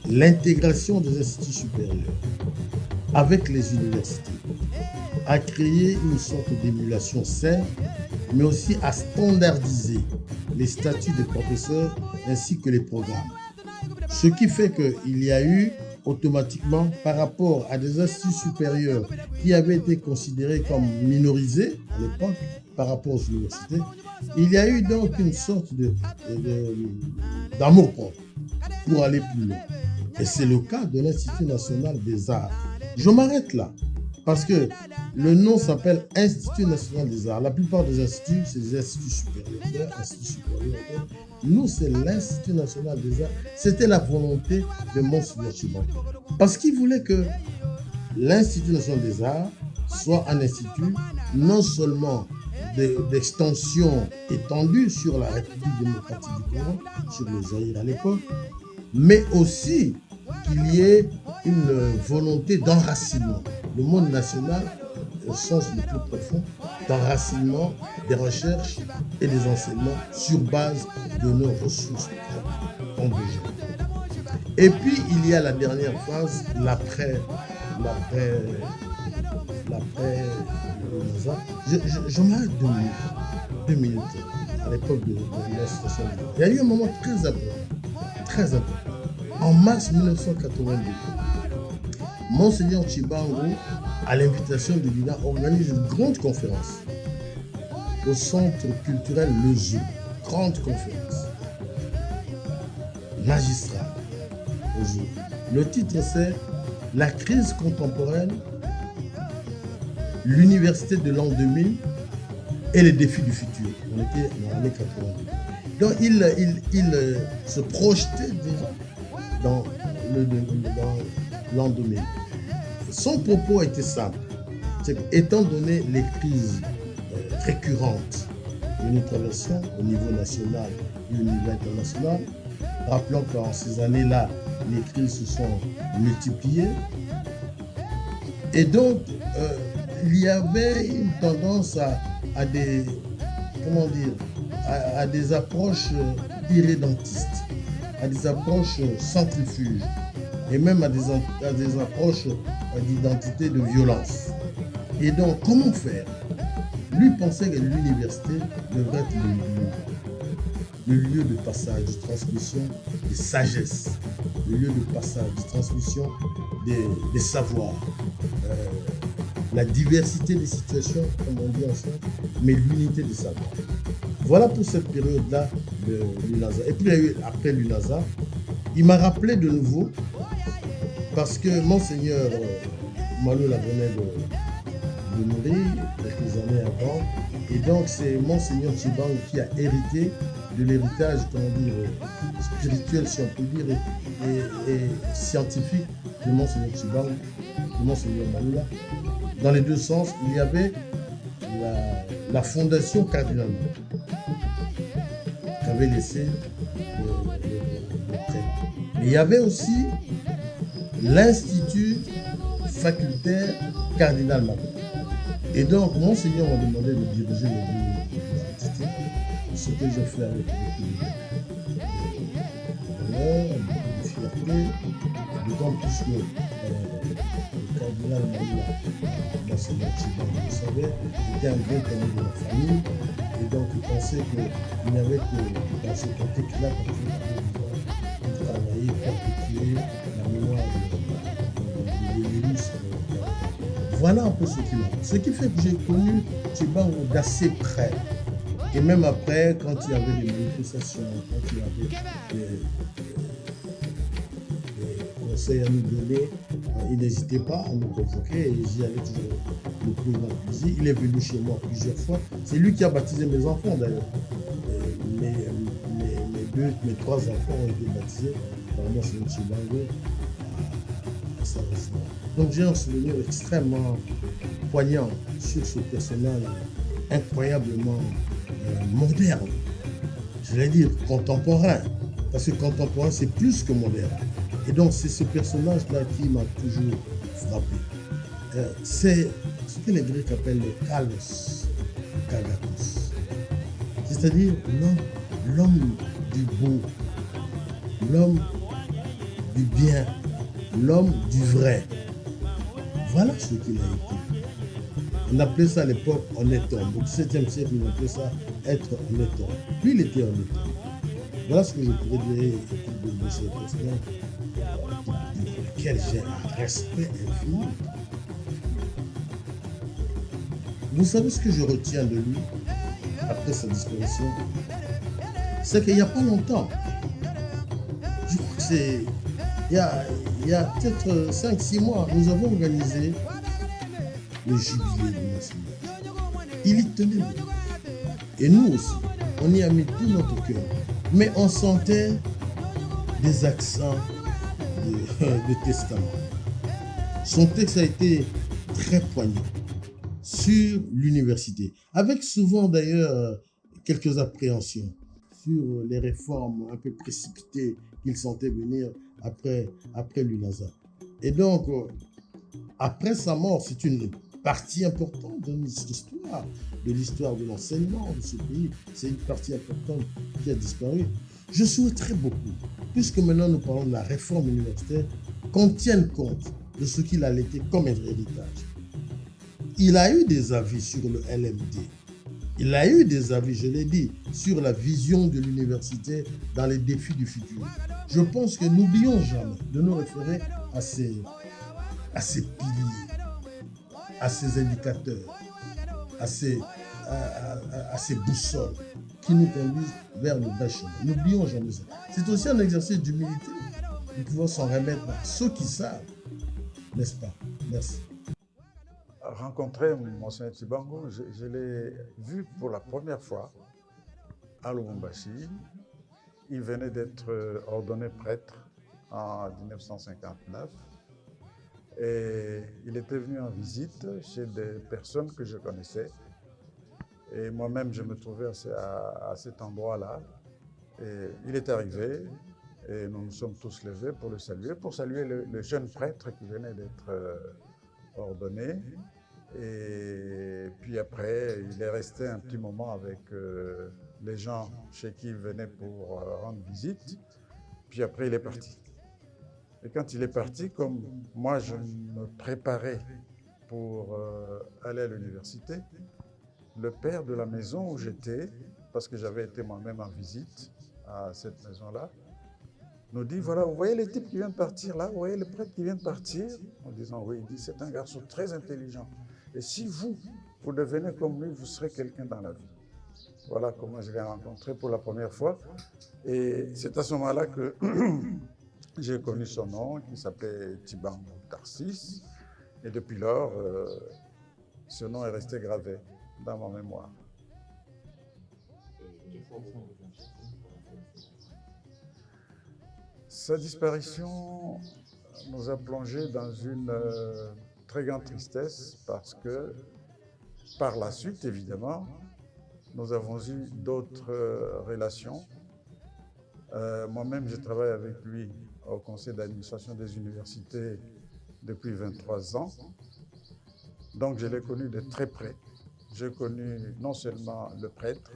L'intégration des instituts supérieurs avec les universités a créé une sorte d'émulation saine, mais aussi à standardiser les statuts des professeurs ainsi que les programmes. Ce qui fait qu'il y a eu automatiquement, par rapport à des instituts supérieurs qui avaient été considérés comme minorisés à l'époque par rapport aux universités, il y a eu donc une sorte d'amour-propre pour aller plus loin. Et c'est le cas de l'Institut national des arts. Je m'arrête là Parce que le nom s'appelle Institut national des arts. La plupart des instituts, c'est des instituts supérieurs. Nous, c'est l'Institut national des arts. C'était la volonté de Monseigneur Tshibanga. Parce qu'il voulait que l'Institut national des arts soit un institut non seulement d'extension étendue sur la République démocratique du Congo, sur le Zaïre à l'époque, mais aussi qu'il y ait une volonté d'enracinement. Le monde national, au sens le plus profond, d'enracinement des recherches et des enseignements sur base de nos ressources endogènes. Et puis, il y a la dernière phase, l'après NASA. Je m'arrête 2 minutes à l'époque de l'institution. Il y a eu un moment très important. En mars 1982, Monseigneur Tshibanga, à l'invitation de l'INA, organise une grande conférence au centre culturel Le Zoo. Grande conférence magistrale au Zoo. Le titre c'est La crise contemporaine, l'université de l'an 2000 et les défis du futur. On était dans l'année 82. Donc il se projetait déjà dans l'an 2000. Son propos était simple. C'est étant donné les crises récurrentes que nous traversons au niveau national et au niveau international, rappelons qu'en ces années-là, les crises se sont multipliées. Et donc, il y avait une tendance à des approches irrédentistes, à des approches centrifuges et même à des approches d'identité de violence. Et donc, comment faire? Lui pensait que l'université devrait être le lieu de passage, de transmission des sagesses, le lieu de passage, de transmission des savoirs, la diversité des situations, comme on dit ensemble, mais l'unité des savoirs. Voilà pour cette période-là de l'UNASA. Et puis après l'UNASA, il m'a rappelé de nouveau, parce que Monseigneur Maloula venait de mourir quelques années avant, et donc c'est Monseigneur Tshibanga qui a hérité de l'héritage, comment dire, spirituel, si on peut dire, et scientifique de Monseigneur Tshibanga, de Monseigneur Maloula. Dans les deux sens, il y avait la fondation cardinale qu'avait laissé le prêtre. Mais il y avait aussi l'institut facultaire cardinal Matin. Et donc, Monseigneur m'a demandé de diriger l'institut, ce que je fais avec l'honneur, de fierté, d'autant plus que le cardinal Matin, Monseigneur Tshibanga, vous savez, était un grand ami de la famille, et donc il pensait qu'il n'y avait que dans ce contexte-là qu'on pouvait travailler, perpétuer la mémoire de l'élu. Voilà un peu ce qui m'a. Ce qui fait que j'ai connu Tshibanga d'assez près. Et même après, quand il y avait des manifestations, quand il y avait des conseils à nous donner, il n'hésitait pas à nous convoquer et j'y allais toujours le plus grand plaisir. Il est venu chez moi plusieurs fois. C'est lui qui a baptisé mes enfants d'ailleurs. Mes 3 enfants ont été baptisés par Monseigneur Tshibanga à sa résidence. Donc j'ai un souvenir extrêmement poignant sur ce personnage incroyablement moderne. Je vais dire contemporain, parce que contemporain c'est plus que moderne. Et donc c'est ce personnage-là qui m'a toujours frappé. C'est ce que les Grecs appellent le kalos kagatos. C'est-à-dire l'homme du beau, l'homme du bien, l'homme du vrai. Voilà ce qu'il a été. On appelait ça à l'époque honnête homme. Au XVIIe siècle, on appelait ça être honnête homme. Lui, il était honnête homme. Voilà ce que je pourrais dire de ce personnage, pour lequel j'ai un respect infini. Vous savez ce que je retiens de lui après sa disparition? C'est qu'il n'y a pas longtemps, je crois que c'est il y a peut-être 5-6 mois, nous avons organisé le jubilé de Monseigneur. Il y tenait beaucoup. Et nous aussi, on y a mis tout notre cœur. Mais on sentait des accents de testament. Son texte a été très poignant sur l'université, avec souvent d'ailleurs quelques appréhensions sur les réformes un peu précipitées qu'il sentait venir après l'UNASA. Et donc, après sa mort, c'est une partie importante de notre histoire, de l'histoire de l'enseignement de ce pays. C'est une partie importante qui a disparu. Je souhaiterais beaucoup, puisque maintenant nous parlons de la réforme universitaire, qu'on tienne compte de ce qu'il a laissé comme héritage. Il a eu des avis sur le LMD. Il a eu des avis, je l'ai dit, sur la vision de l'université dans les défis du futur. Je pense que n'oublions jamais de nous référer à ces piliers, à ces indicateurs, à ces boussoles qui nous conduisent vers le bas chemin. N'oublions jamais ça. C'est aussi un exercice d'humilité de pouvoir s'en remettre à ceux qui savent, n'est-ce pas? Merci. Rencontrer Monseigneur Tchibango, je l'ai vu pour la première fois à Lubumbashi. Il venait d'être ordonné prêtre en 1959 et il était venu en visite chez des personnes que je connaissais. Et moi-même, je me trouvais à cet endroit-là. Et il est arrivé et nous nous sommes tous levés pour le saluer, pour saluer le jeune prêtre qui venait d'être ordonné. Et puis après, il est resté un petit moment avec les gens chez qui il venait pour rendre visite. Puis après, il est parti. Et quand il est parti, comme moi, je me préparais pour aller à l'université, le père de la maison où j'étais, parce que j'avais été moi-même en visite à cette maison-là, nous dit, voilà, vous voyez les types qui viennent de partir là, vous voyez le prêtre qui vient de partir, en disant, oui, il dit, c'est un garçon très intelligent. Et si vous devenez comme lui, vous serez quelqu'un dans la vie. Voilà comment je l'ai rencontré pour la première fois. Et c'est à ce moment-là que j'ai connu son nom, qui s'appelait Tchibango Tarsis. Et depuis lors, ce nom est resté gravé dans ma mémoire. Sa disparition nous a plongés dans une très grande tristesse parce que par la suite, évidemment, nous avons eu d'autres relations. Moi-même, je travaille avec lui au conseil d'administration des universités depuis 23 ans. Donc, je l'ai connu de très près. J'ai connu non seulement le prêtre,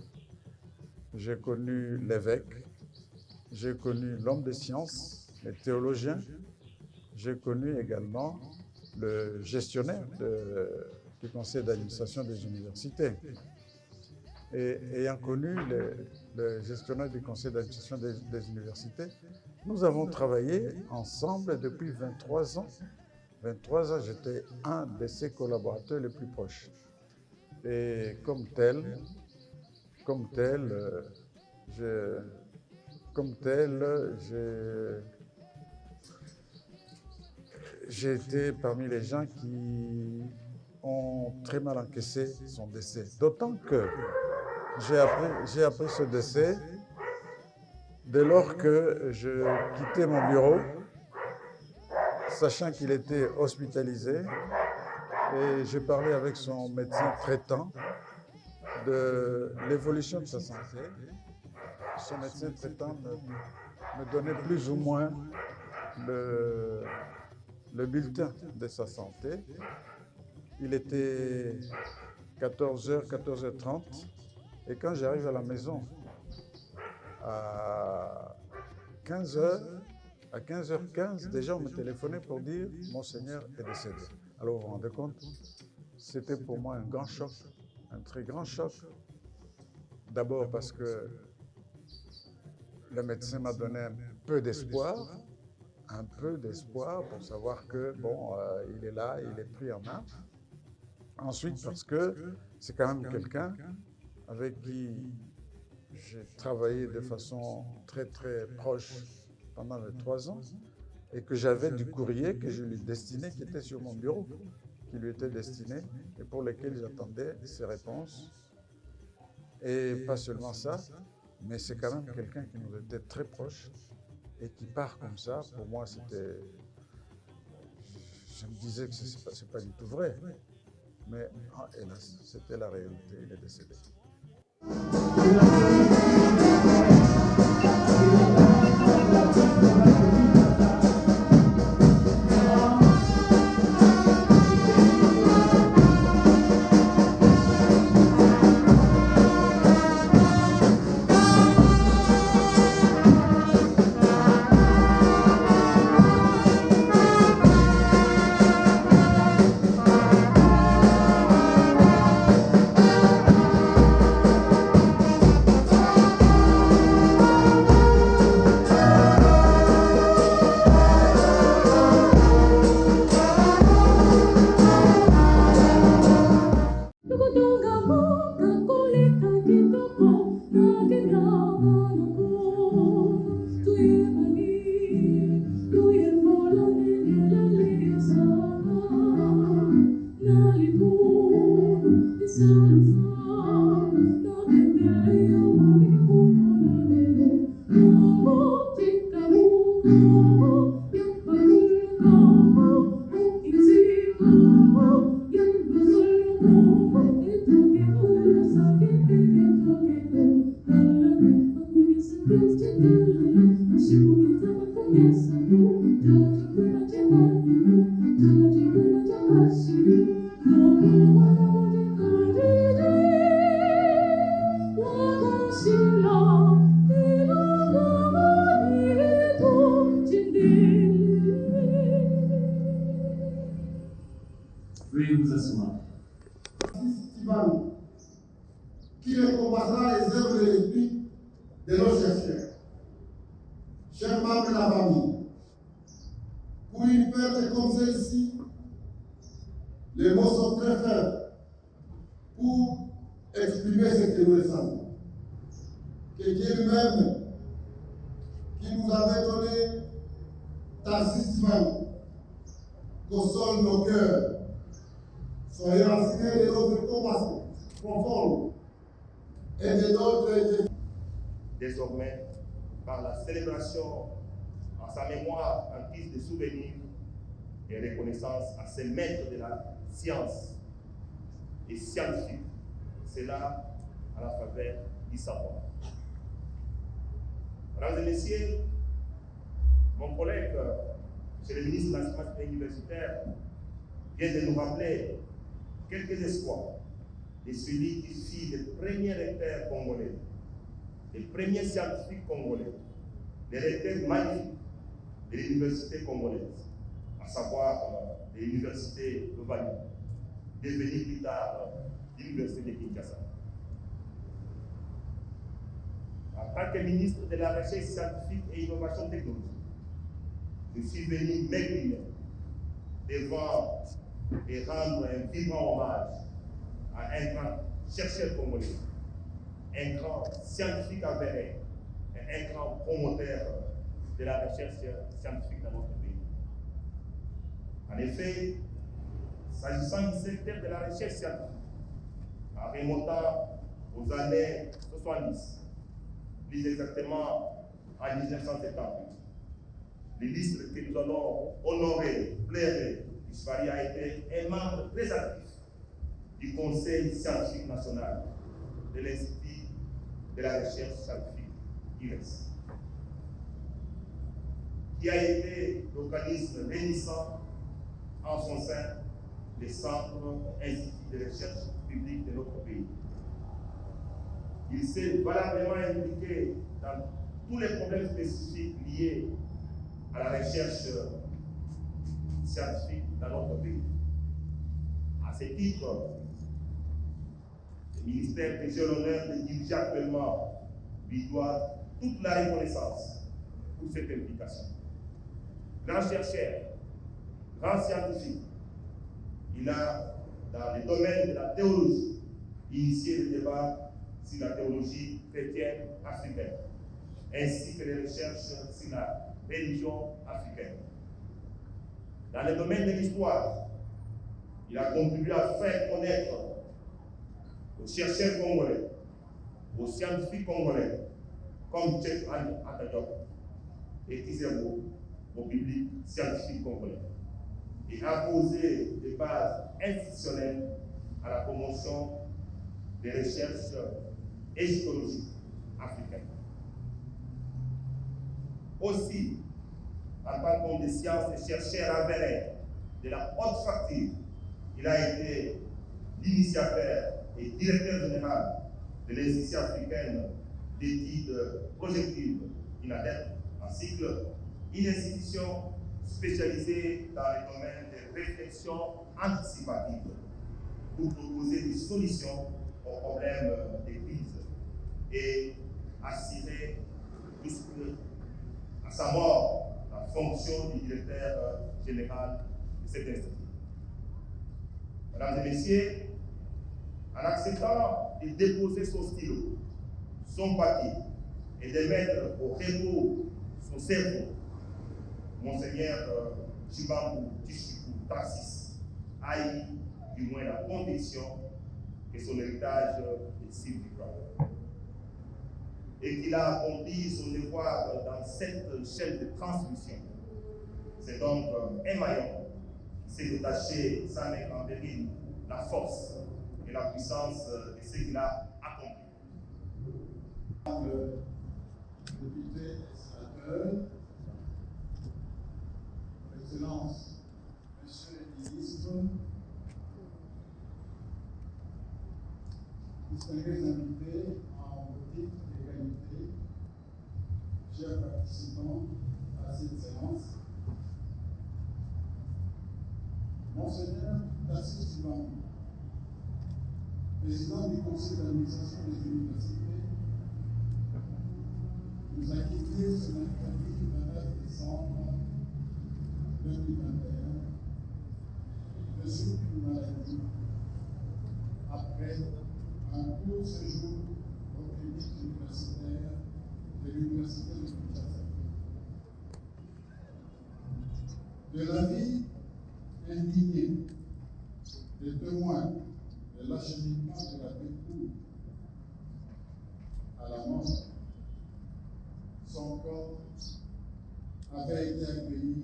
j'ai connu l'évêque, j'ai connu l'homme de science, le théologien, j'ai connu également le gestionnaire du conseil d'administration des universités. Et ayant connu le gestionnaire du conseil d'administration des universités, nous avons travaillé ensemble depuis 23 ans. 23 ans, j'étais un de ses collaborateurs les plus proches. Et comme tel, j'ai été parmi les gens qui ont très mal encaissé son décès. D'autant que j'ai appris ce décès dès lors que je quittais mon bureau, sachant qu'il était hospitalisé, et j'ai parlé avec son médecin traitant de l'évolution de sa santé. Son médecin traitant me donnait plus ou moins le bulletin de sa santé. Il était 14h, 14h30, et quand j'arrive à la maison, à 15h15, déjà on me téléphonait pour dire « Monseigneur est décédé ». Alors vous vous rendez compte, c'était pour moi un grand choc, un très grand choc. D'abord parce que le médecin m'a donné un peu d'espoir pour savoir que, bon, il est là, il est pris en main. Ensuite, parce que c'est quand même quelqu'un avec qui j'ai travaillé de façon très, très proche pendant les 3 ans et que j'avais du courrier que je lui destinais qui était sur mon bureau. qui lui étaient destinés et pour lesquels j'attendais ses réponses. Et pas seulement ça, mais c'est quand même quelqu'un qui nous était très proche et qui part comme ça. Pour moi, c'était... Je me disais que c'est pas du tout vrai. Mais hélas, c'était la réalité, il est décédé. Veuillez vous asseoir. Qui récompensera les œuvres de l'esprit de nos chercheurs. Chers membres de la famille, pour une perte comme celle-ci, les mots sont très faibles pour exprimer ce que nous ressentons. Que Dieu lui-même, qui nous avait donné Tarsis Tshibangou, console nos cœurs, soyez enseignés de notre compassion conforme et de notre... Désormais, par la célébration en sa mémoire en guise de souvenir et reconnaissance à ces maîtres de la science et scientifique, cela à la faveur du savoir. Mesdames et messieurs, mon collègue, monsieur le ministre de l'enseignement universitaire, vient de nous rappeler quelques espoirs de celui qui fut le premier recteur congolais, le premier scientifique congolais, le recteur magnifique de l'université congolaise, à savoir de l'université de Vali, devenue plus tard l'université de Kinshasa. En tant que ministre de la Recherche scientifique et innovation technologique, je suis venu m'aider devant et rendre un vibrant hommage à un grand chercheur congolais, un grand scientifique avéré et un grand promoteur de la recherche scientifique dans notre pays. En effet, s'agissant du secteur de la recherche scientifique, en remontant aux années 70, plus exactement en 1978, l'illustre que nous allons honorer, plairer, Isfari a été un membre très actif du Conseil scientifique national de l'Institut de la recherche scientifique, IRES, qui a été l'organisme réunissant en son sein les centres instituts de recherche publique de notre pays. Il s'est valablement impliqué dans tous les problèmes spécifiques liés à la recherche scientifique dans notre pays. À ce titre, le ministère que j'ai l'honneur de diriger actuellement lui doit toute la reconnaissance pour cette implication. Grand chercheur, grand scientifique, il a, dans le domaine de la théologie, initié le débat sur la théologie chrétienne africaine, ainsi que les recherches sur la religion africaine. Dans le domaine de l'histoire, Il a contribué à faire connaître aux chercheurs congolais, aux scientifiques congolais, comme Cheikh Anta Diop et Kizerbo, au public scientifique congolais, et a posé des bases institutionnelles à la promotion des recherches égyptologiques africaines. Aussi, en tant que des sciences et chercheur avéré de la haute facture, il a été l'initiateur et directeur général de l'Institut africaine d'études projectives INADEP, ainsi qu'une institution spécialisée dans les domaines de réflexion anticipative pour proposer des solutions aux problèmes des crises et assurer jusqu'à sa mort la fonction du directeur général de cet institut. Mesdames et messieurs, en acceptant de déposer son stylo, son papier et de mettre au repos son cerveau, Monseigneur Tshibangou Tshishikou Tarcisse a eu du moins la conviction que son héritage est significatif et qu'il a accompli son devoir dans cette chaîne de transmission. C'est donc un maillon qui s'est détaché sans mettre en péril la force et la puissance de ce qu'il a accompli. Député et sénateur, Excellences, Messieurs les ministres, distingués invités en petite égalité, chers participants à cette séance, Monseigneur Tarcisse Tshibangou, président du conseil d'administration des universités, nous a quittés ce mercredi 29 décembre 2021 de suite d'une maladie après un court séjour aux cliniques universitaires de l'Université de Kinshasa. De l'avis indigné des témoins de l'acheminement de la Bécour à la mort, son corps avait été accueilli,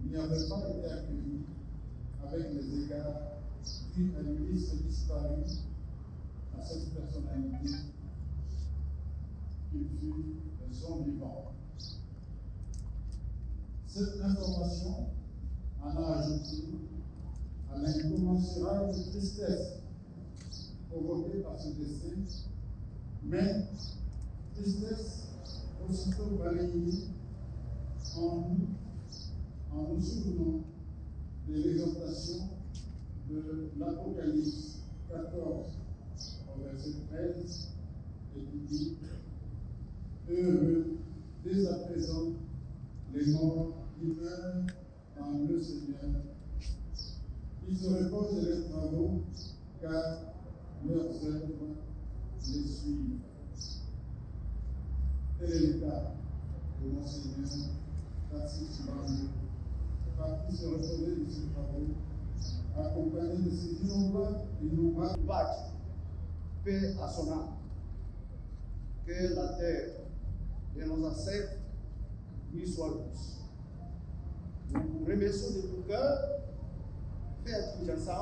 il n'y avait pas été accueilli avec les égards dus à une liste disparue à cette personnalité qu'il fut de son vivant. Cette information en a ajouté à l'incommensurable tristesse provoquée par ce décès, mais tristesse aussitôt balayée en nous souvenant de l'exhortation de l'Apocalypse 14 au verset 13 et qui dit « Heureux dès à présent les morts qui meurent dans le Seigneur, ils se reposent de leurs travaux car leurs œuvres les suivent. » Tel est le cas de Monseigneur Tarcisse Tshibangou, parti se reposer de ses travaux, accompagné de ses innombrables Pâques, paix à son âme. Que la terre de nos ancêtres lui soit douce. Nous vous remercions de tout cœur, fait à Kinshasa,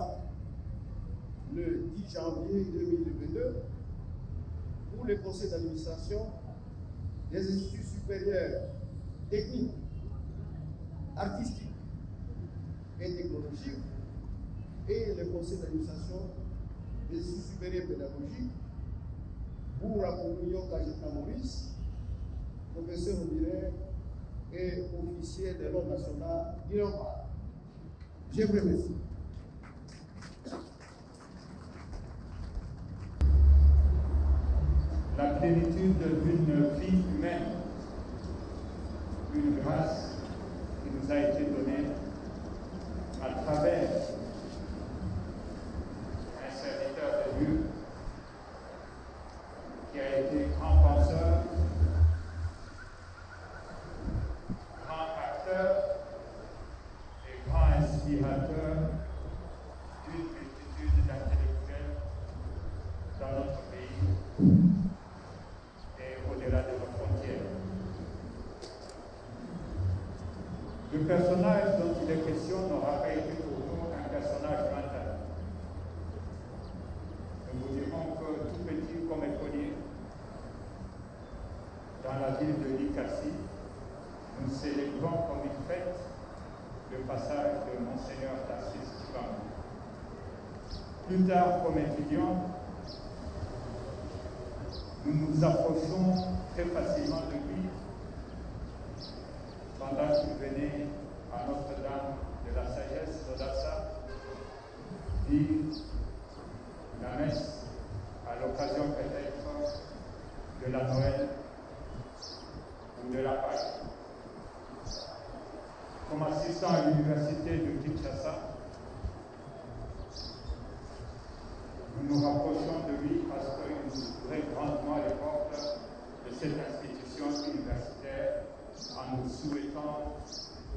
le 10 janvier 2022, pour le conseil d'administration des instituts supérieurs techniques, artistiques et technologiques et le conseil d'administration des instituts supérieurs pédagogiques pour Apollinio Kajeta Maurice, professeur honoraire et officier de l'ordre national d'Iroquois. Je vous remercie. La plénitude d'une vie humaine, une grâce qui nous a été donnée à travers un serviteur de Dieu qui a été grand penseur, grand acteur et grand inspirateur personnage dont il est question n'aura pas été pour nous un personnage mental. Nous vous dirons que tout petit comme écolier, dans la ville de Likasi, nous célébrons comme une fête le passage de Monseigneur Tarsis Tshibangu. Plus tard, comme étudiants, nous nous approchons très facilement de lui pendant qu'il venait à Notre-Dame de la Sagesse d'Odassa dire la messe à l'occasion peut-être de la Noël ou de la Pâque. Comme assistant à l'université de Kinshasa, nous nous rapprochons de lui parce qu'il nous ouvrait grandement les portes de cette institution universitaire en nous souhaitant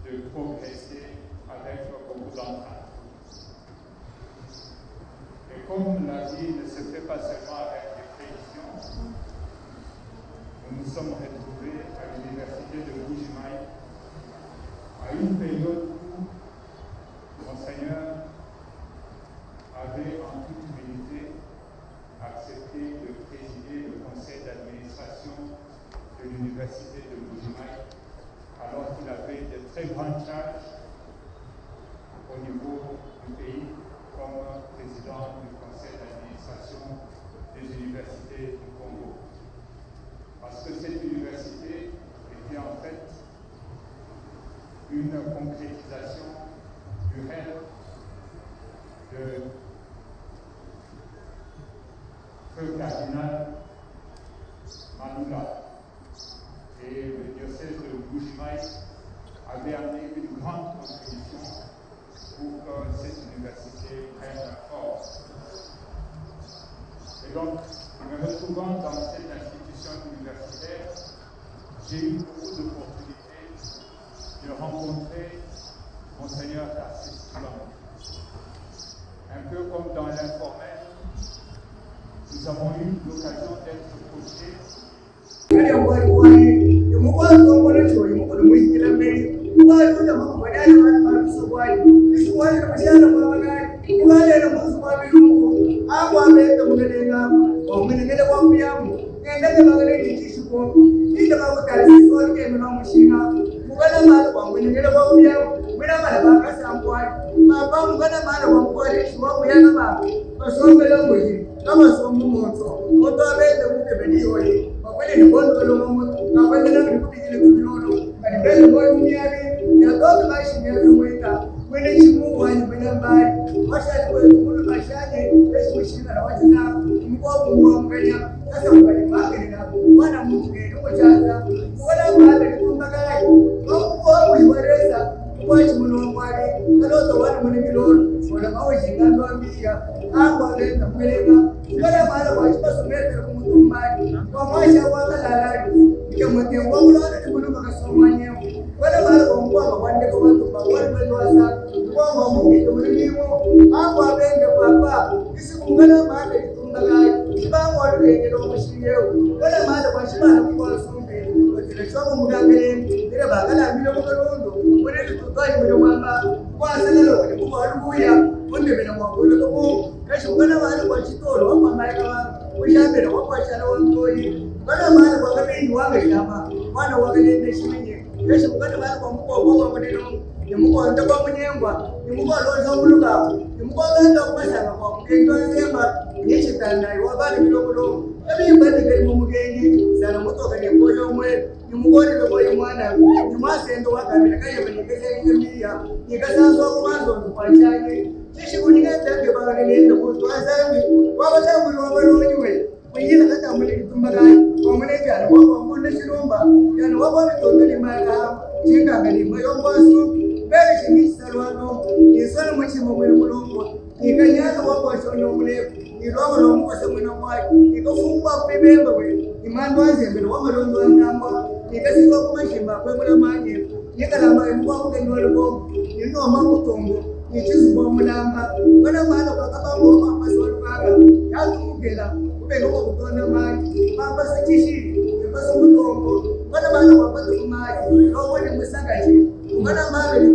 de progresser avec beaucoup d'entrain. Et comme la vie ne se fait pas seulement avec des prévisions, nous nous sommes retrouvés à l'université de Bujimaï à une période où Monseigneur avait en toute humilité accepté de présider le conseil d'administration de l'université de Bujimaï, alors qu'il avait de très grandes charges au niveau du pays comme président du conseil d'administration des universités du Congo. Parce que cette université était en fait une concrétisation du rêve de feu cardinal Manoula. Et le diocèse de Bujimaï avait amené une grande contribution pour que cette université prenne force. Et donc, me retrouvant dans cette institution universitaire, j'ai eu beaucoup d'opportunités de rencontrer Monseigneur Tarsis Tshibangu. Un peu comme dans l'informel, nous avons eu l'occasion d'être coachés. Mana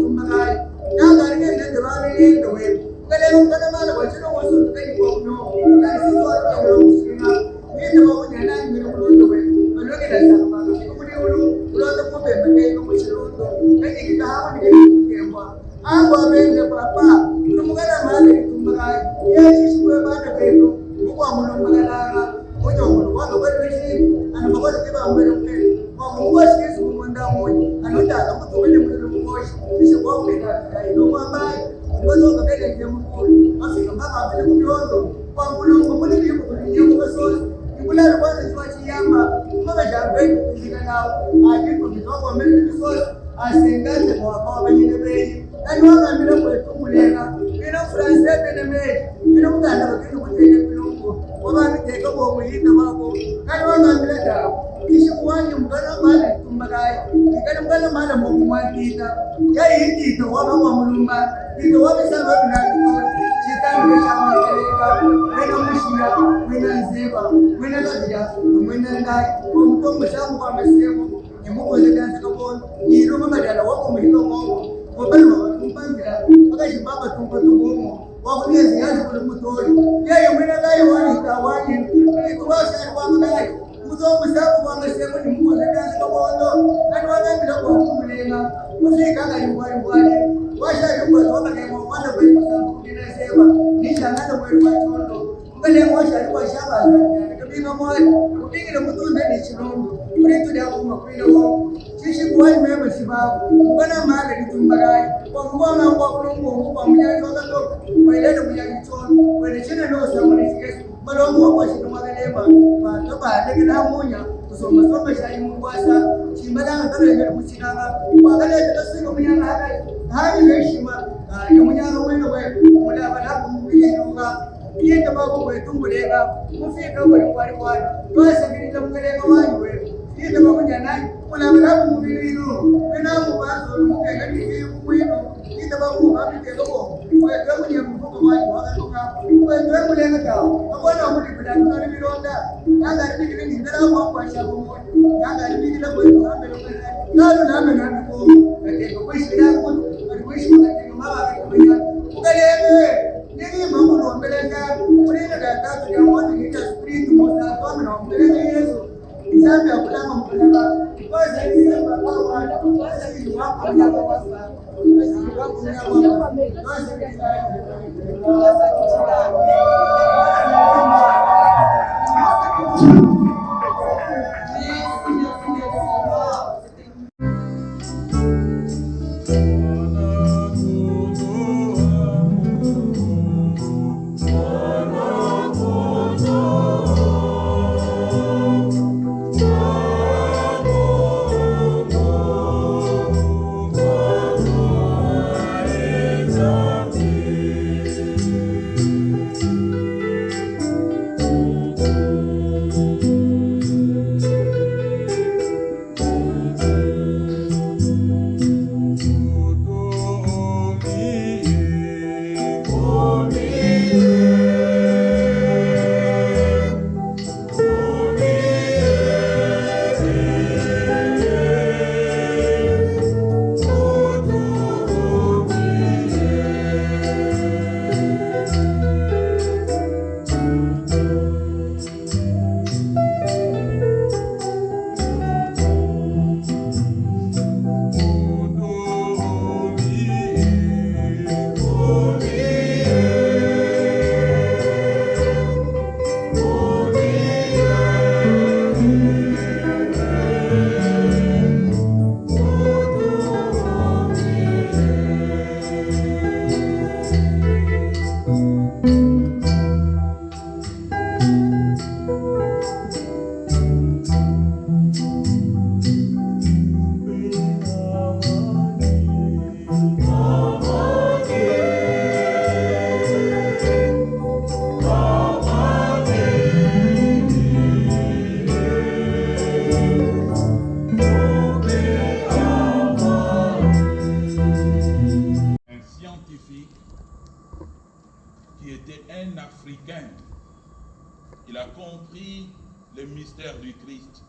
Il a compris le mystère du Christ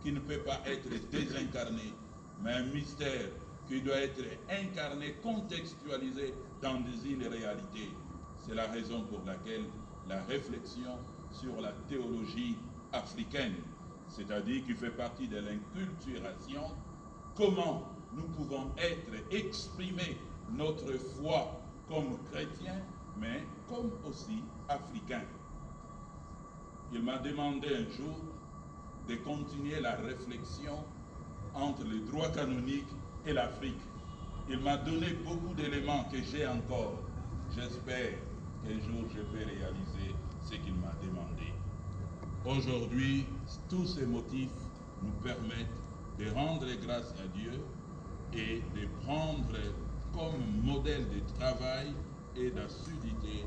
qui ne peut pas être désincarné, mais un mystère qui doit être incarné, contextualisé dans une réalité. C'est la raison pour laquelle la réflexion sur la théologie africaine c'est-à-dire qui fait partie de l'inculturation, comment nous pouvons exprimer notre foi comme chrétiens, mais comme aussi africains. Il m'a demandé un jour de continuer la réflexion entre le droit canonique et l'Afrique. Il m'a donné beaucoup d'éléments que j'ai encore. J'espère qu'un jour je peux réaliser ce qu'il m'a demandé. Aujourd'hui, tous ces motifs nous permettent de rendre grâce à Dieu et de prendre comme modèle de travail et d'assiduité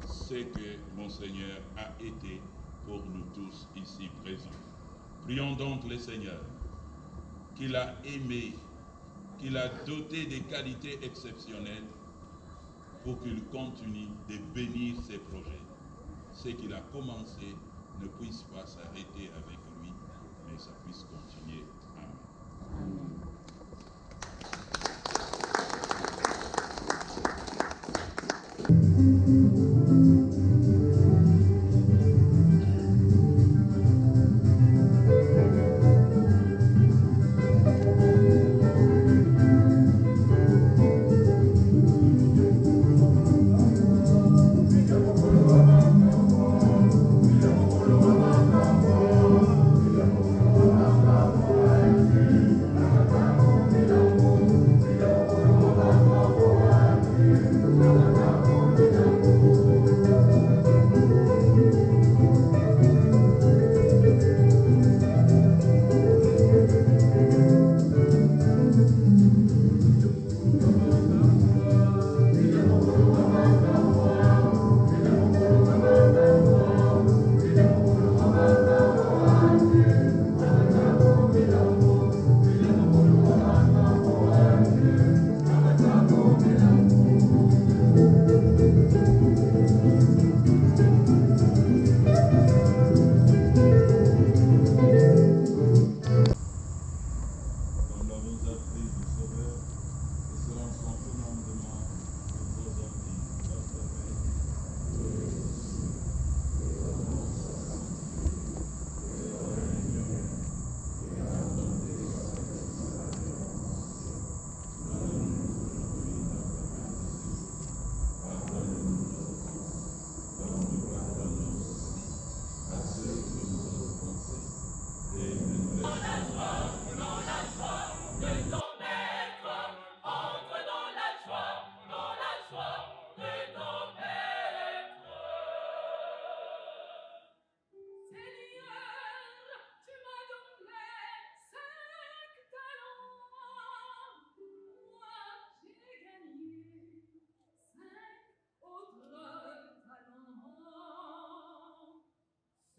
ce que Monseigneur a été pour nous tous ici présents. Prions donc le Seigneur, qu'il a aimé, qu'il a doté de qualités exceptionnelles pour qu'il continue de bénir ses projets. Ce qu'il a commencé ne puisse pas s'arrêter avec lui, mais ça puisse continuer. Amen.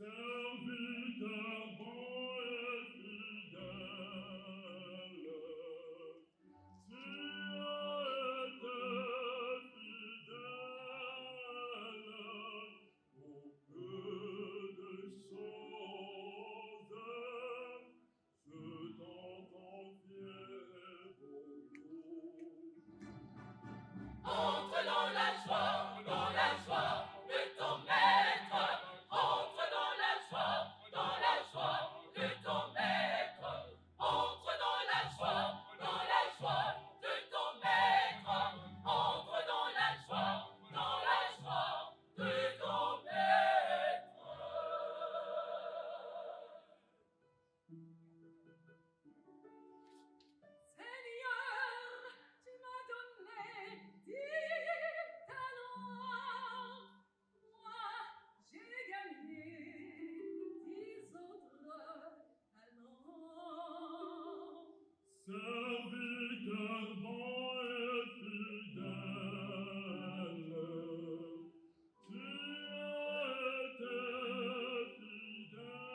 Serviteur bon et fidèle, tu as été fidèle.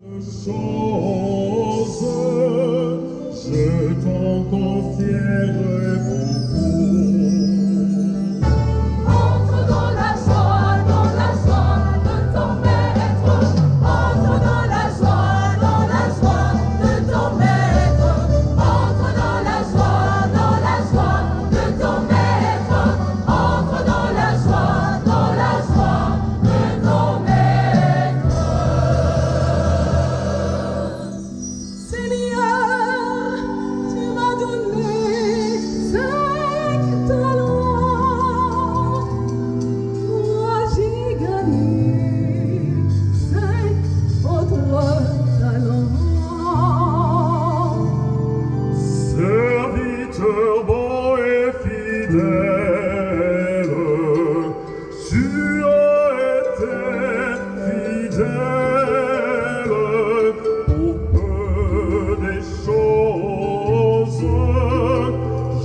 Je t'en confierai beaucoup. Entre dans la joie de ton maître. Entre dans la joie de ton maître. Entre dans la joie de ton maître. Entre dans la joie de ton maître. Seigneur, tu m'as donné 5 talents. Moi j'ai gagné 5 autres talents. Serviteur bon et fidèle, tu as été fidèle au peu des choses.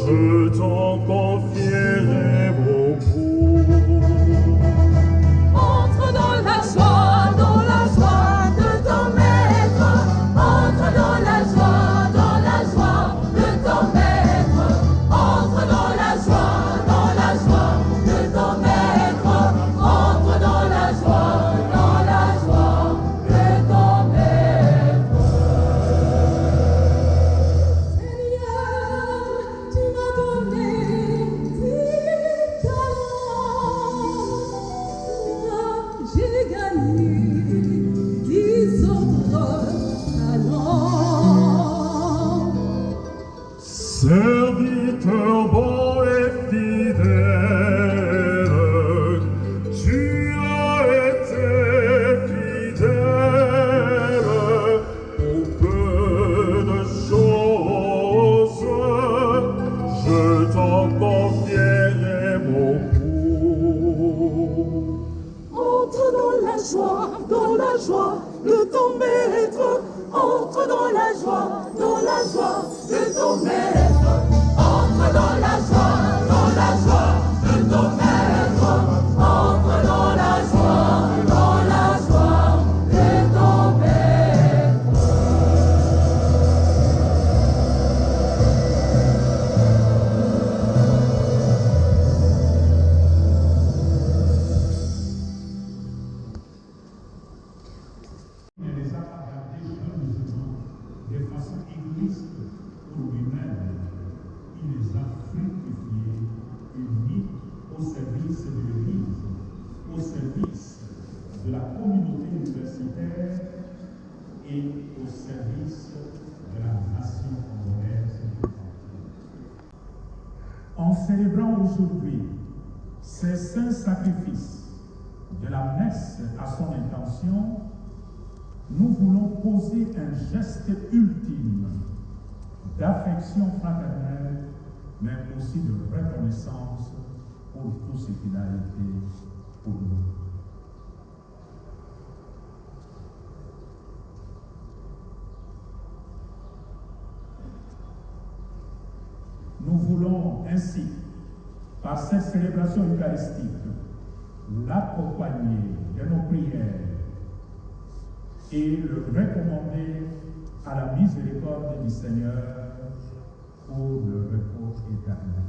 Je t'en confierai beaucoup. Entre dans la joie de ton maître. Entre dans la joie de ton maître. Entre dans la joie de ton maître. Entre dans la joie de ton maître. Seigneur, tu m'as donné 10 talents. Moi, j'ai gagné 10 autres talents. Serviteur bon et fidèle, tu as été fidèle au peu de choses. Je t'en confierai beaucoup. Entre dans la joie de ton maître. Entre dans la joie de ton maître. Entre dans la joie de ton maître. Entre dans la joie de ton maître. Il ne les a pas gardés jalousement, de façon égoïste pour lui-même. Il les a fructifiés, unis au service de l'Église, au service de la communauté universitaire et au service de la nation congolaise. En célébrant aujourd'hui ces saints sacrifices de la messe à son intention, nous voulons poser un geste ultime d'affection fraternelle, mais aussi de reconnaissance pour tout ce qu'il a été pour nous. Nous voulons ainsi, par cette célébration eucharistique, l'accompagner de nos prières et le recommander à la miséricorde du Seigneur pour le repos éternel.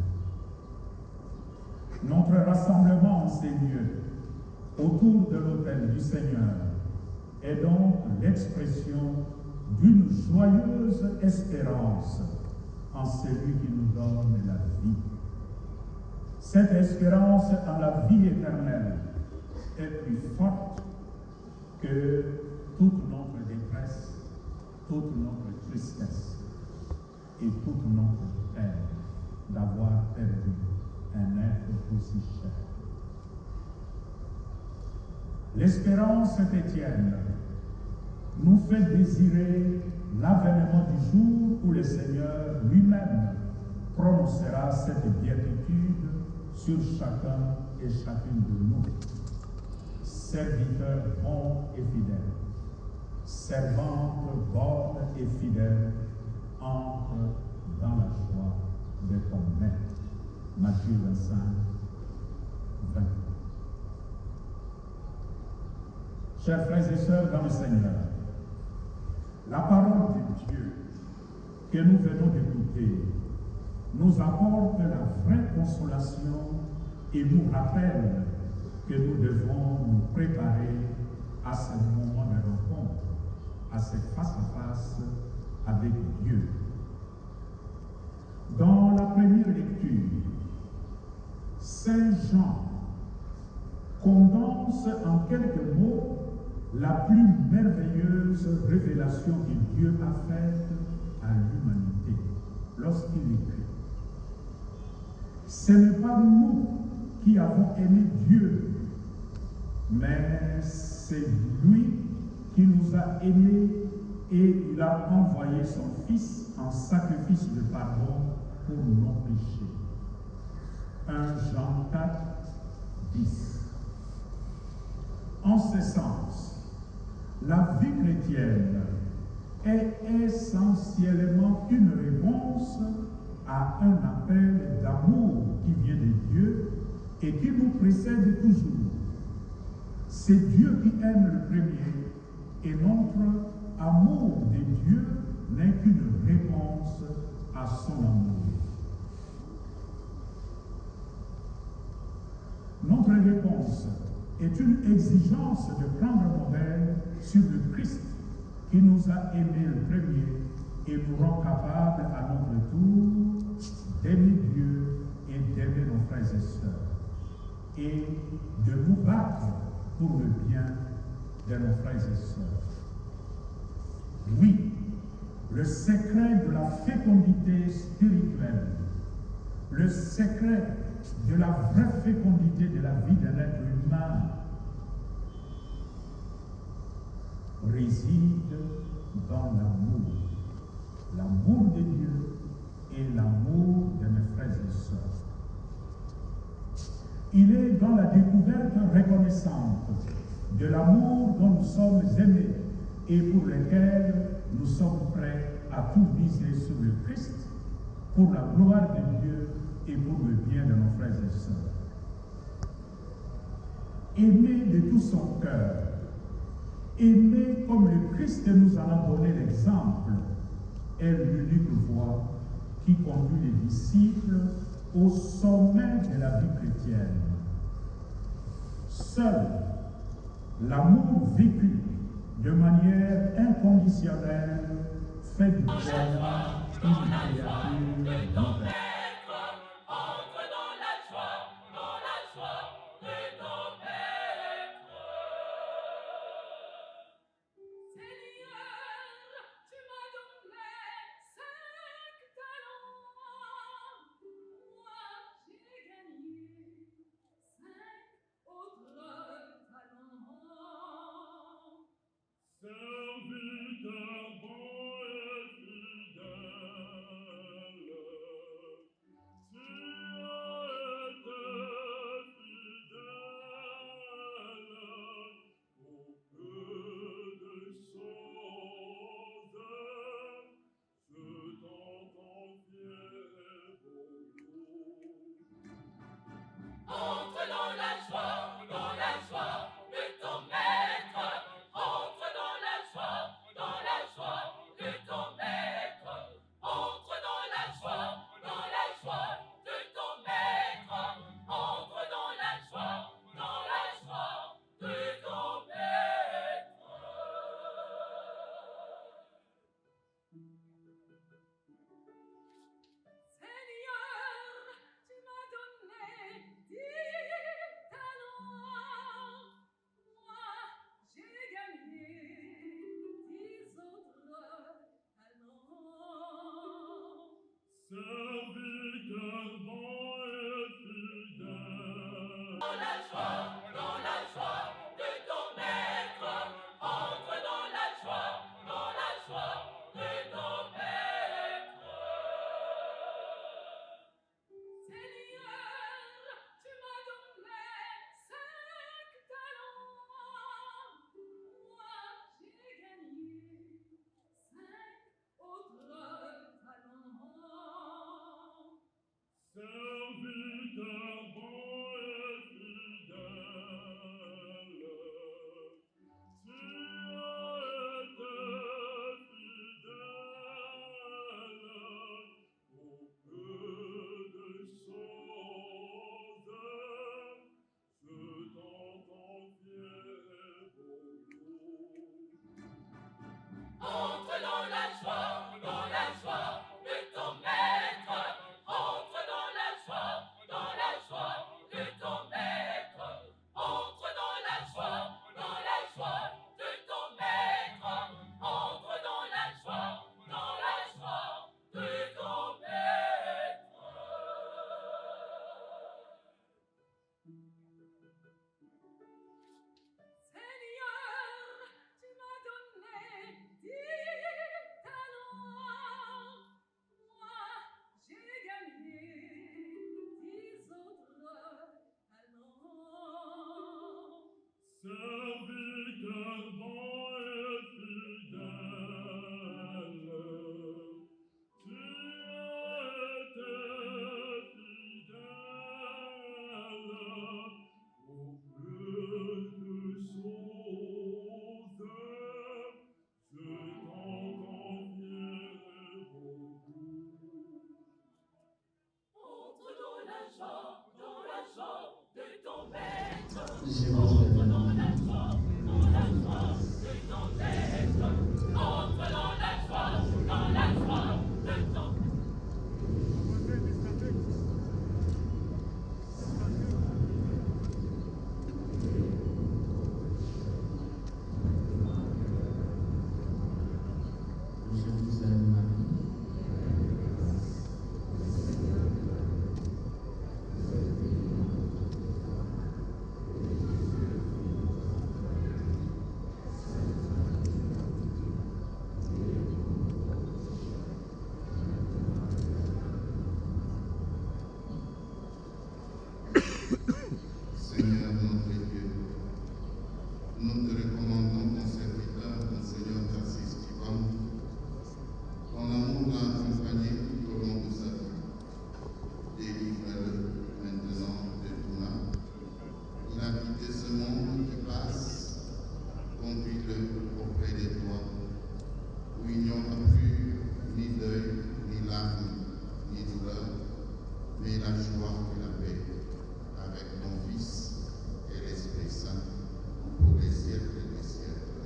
Notre rassemblement en ces lieux, autour de l'autel du Seigneur, est donc l'expression d'une joyeuse espérance en celui qui nous donne la vie. Cette espérance en la vie éternelle est plus forte que toute notre détresse, toute notre tristesse et toute notre peine d'avoir perdu un être aussi cher. L'espérance chrétienne nous fait désirer l'avènement du jour où le Seigneur lui-même prononcera cette béatitude sur chacun et chacune de nous. Serviteur bon et fidèle, servante bonne et fidèle, entre dans la joie de ton maître. Matthieu 25, 20. Chers frères et sœurs dans le Seigneur, La parole de Dieu que nous venons d'écouter nous apporte la vraie consolation et nous rappelle que nous devons nous préparer à ce moment de rencontre, à ce face-à-face avec Dieu. Dans la première lecture, Saint Jean condense en quelques mots la plus merveilleuse révélation que Dieu a faite à l'humanité lorsqu'il écrit. Ce n'est pas nous qui avons aimé Dieu, mais c'est lui qui nous a aimés et il a envoyé son Fils en sacrifice de pardon pour nos péchés. 1 Jean 4, 10. En ce sens, la vie chrétienne est essentiellement une réponse à un appel d'amour qui vient de Dieu et qui nous précède toujours. C'est Dieu qui aime le premier et notre amour de Dieu n'est qu'une réponse à son amour. Notre réponse est une exigence de prendre modèle sur le Christ qui nous a aimés le premier et nous rend capables à notre tour d'aimer Dieu et d'aimer nos frères et sœurs et de nous battre pour le bien de nos frères et sœurs. Oui, le secret de la fécondité spirituelle, le secret de la vraie fécondité de la vie de l'être humain réside dans l'amour. L'amour de Dieu et l'amour de mes frères et sœurs. Il est dans la découverte reconnaissante de l'amour dont nous sommes aimés et pour lequel nous sommes prêts à tout miser sur le Christ pour la gloire de Dieu et pour le bien de nos frères et sœurs. Aimer de tout son cœur, aimer comme le Christ nous en a donné l'exemple, est l'unique voie qui conduit les disciples au sommet de la vie chrétienne. Seul l'amour vécu de manière inconditionnelle fait du croyant une créature nouvelle. Serviteur bon et fidèle, Seigneur notre Dieu, nous te recommandons ton serviteur, Monseigneur Tarsis Chibangu. Ton amour l'a accompagné tout au long de sa vie. Délivre-le maintenant de tout mal. Il a quitté ce monde qui passe. Conduis-le auprès de toi, où il n'y aura plus ni deuil, ni larmes, ni douleur, mais la joie et la paix avec ton Fils et l'Esprit Saint pour les siècles des siècles.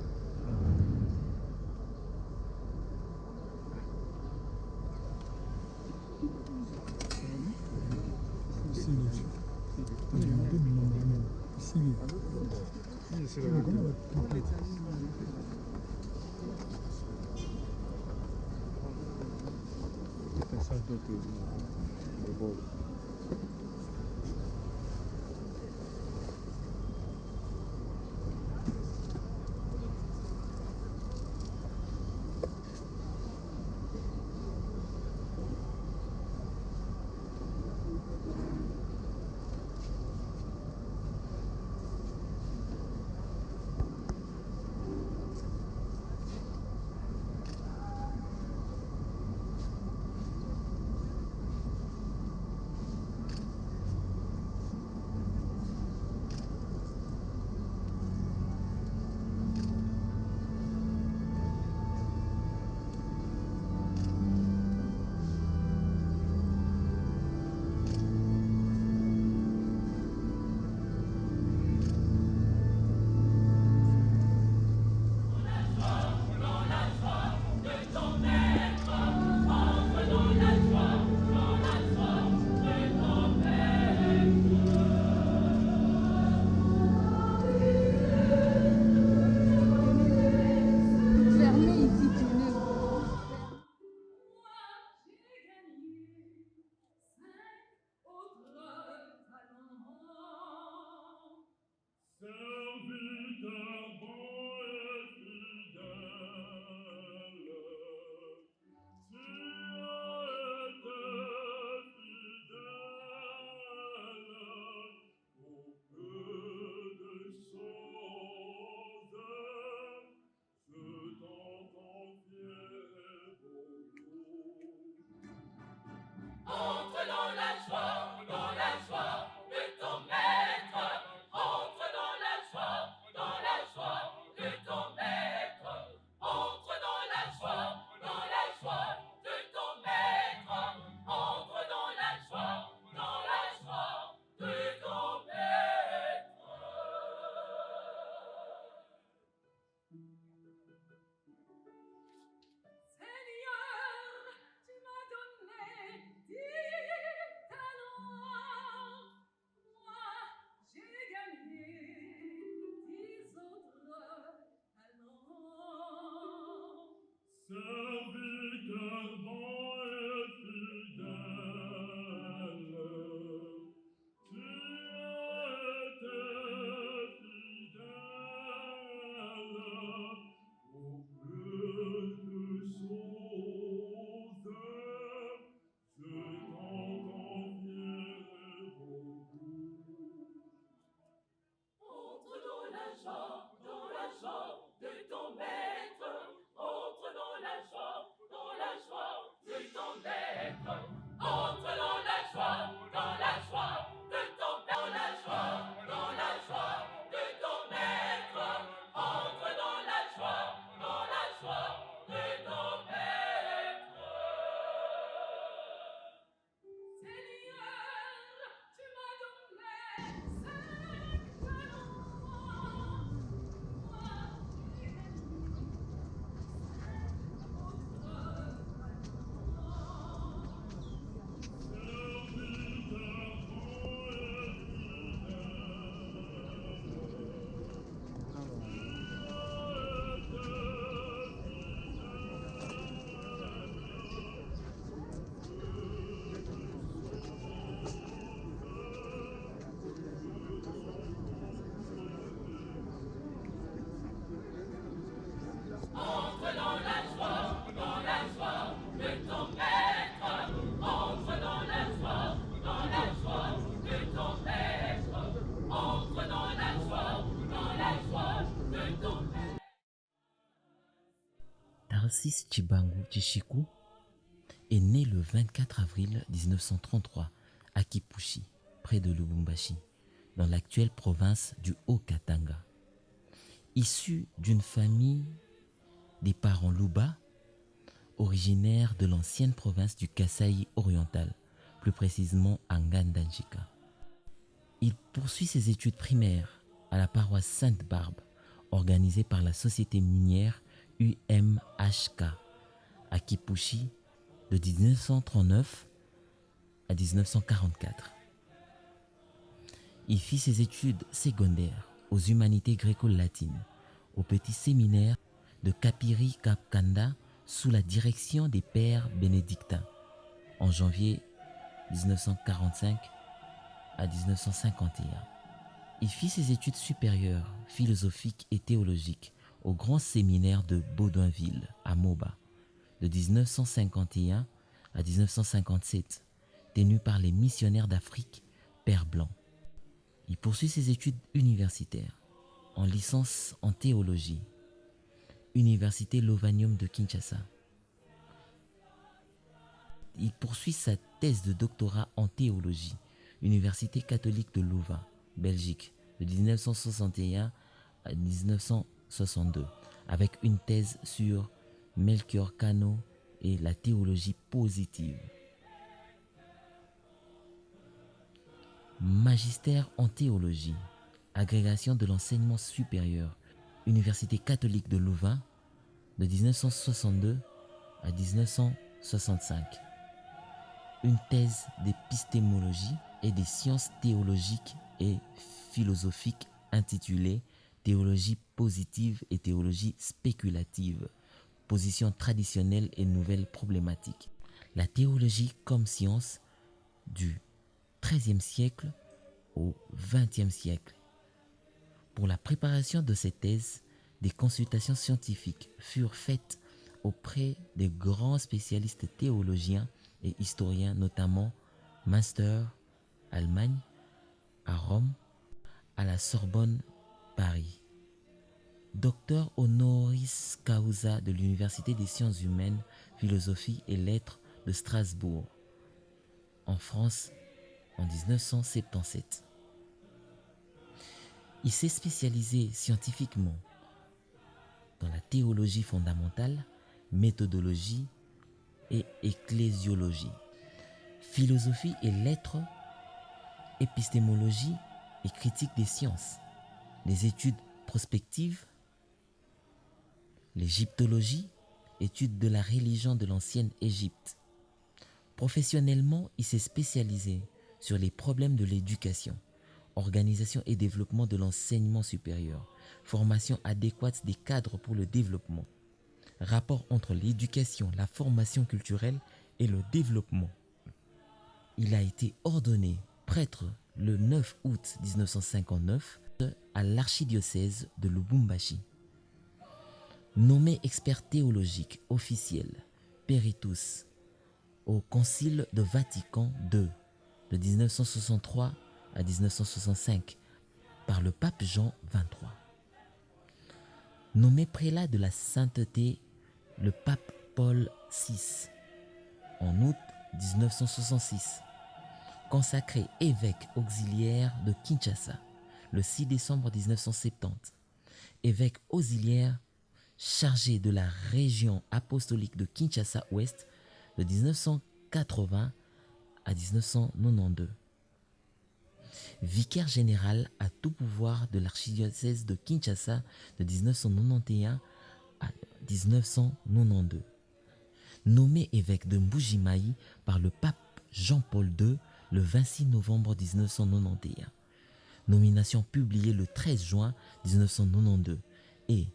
Entre dans la joie de ton maître. Entre dans la joie de ton maître. Entre dans la joie de ton maître. Tarsis Tshibangou Tshiku est né le 24 avril 1933 à Kipushi, près de Lubumbashi, dans l'actuelle province du Haut-Katanga. Issu d'une famille des parents Luba, originaire de l'ancienne province du Kasaï oriental, plus précisément à Ngandanjika. Il poursuit ses études primaires à la paroisse Sainte-Barbe, organisée par la société minière UMHK à Kipushi de 1939 à 1944. Il fit ses études secondaires aux humanités gréco-latines au petit séminaire de Kapiri Kapkanda sous la direction des pères bénédictins en janvier 1945 à 1951. Il fit ses études supérieures philosophiques et théologiques au grand séminaire de Baudouinville à Moba de 1951 à 1957, tenu par les missionnaires d'Afrique, Père Blanc. Il poursuit ses études universitaires en licence en théologie, Université Lovanium de Kinshasa. Il poursuit sa thèse de doctorat en théologie, Université catholique de Louvain, Belgique, de 1961 à 1962, avec une thèse sur Melchior Cano et la théologie positive. Magistère en théologie, agrégation de l'enseignement supérieur, Université catholique de Louvain, de 1962 à 1965. Une thèse d'épistémologie et des sciences théologiques et philosophiques intitulée Théologie positive et théologie spéculative, position traditionnelle et nouvelles problématiques. La théologie comme science du XIIIe siècle au XXe siècle. Pour la préparation de cette thèse, des consultations scientifiques furent faites auprès des grands spécialistes théologiens et historiens, notamment Münster, Allemagne, à Rome, à la Sorbonne, Paris. Docteur honoris causa de l'Université des sciences humaines, philosophie et lettres de Strasbourg, en France, en 1977. Il s'est spécialisé scientifiquement dans la théologie fondamentale, méthodologie et ecclésiologie, philosophie et lettres, épistémologie et critique des sciences, les études prospectives, l'égyptologie, étude de la religion de l'ancienne Égypte. Professionnellement, il s'est spécialisé sur les problèmes de l'éducation, organisation et développement de l'enseignement supérieur, formation adéquate des cadres pour le développement, rapport entre l'éducation, la formation culturelle et le développement. Il a été ordonné prêtre le 9 août 1959 à l'archidiocèse de Lubumbashi. Nommé expert théologique officiel, Peritus, au Concile de Vatican II de 1963 à 1965 par le pape Jean XXIII. Nommé prélat de la sainteté, le pape Paul VI en août 1966. Consacré évêque auxiliaire de Kinshasa le 6 décembre 1970. Évêque auxiliaire chargé de la région apostolique de Kinshasa-Ouest de 1980 à 1992. Vicaire général à tout pouvoir de l'archidiocèse de Kinshasa de 1991 à 1992. Nommé évêque de Mbuji-Mayi par le pape Jean-Paul II le 26 novembre 1991. Nomination publiée le 13 juin 1992 et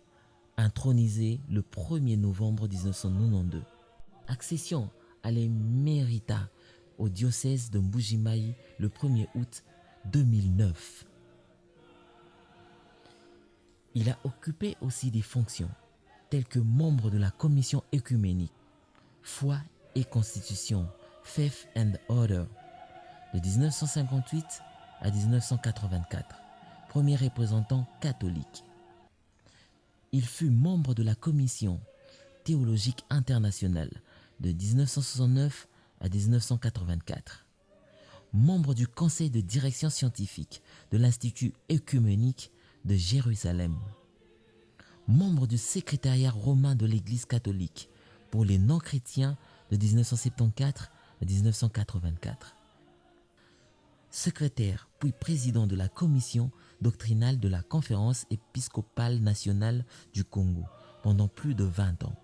intronisé le 1er novembre 1992. Accession à l'éméritat au diocèse de Mbuji-Mayi le 1er août 2009. Il a occupé aussi des fonctions tel que membre de la commission œcuménique Foi et Constitution, Faith and Order, de 1958 à 1984, premier représentant catholique. Il fut membre de la commission théologique internationale de 1969 à 1984, membre du conseil de direction scientifique de l'Institut œcuménique de Jérusalem, membre du secrétariat romain de l'Église catholique pour les non-chrétiens de 1974 à 1984, secrétaire puis président de la commission doctrinale de la Conférence épiscopale nationale du Congo pendant plus de 20 ans,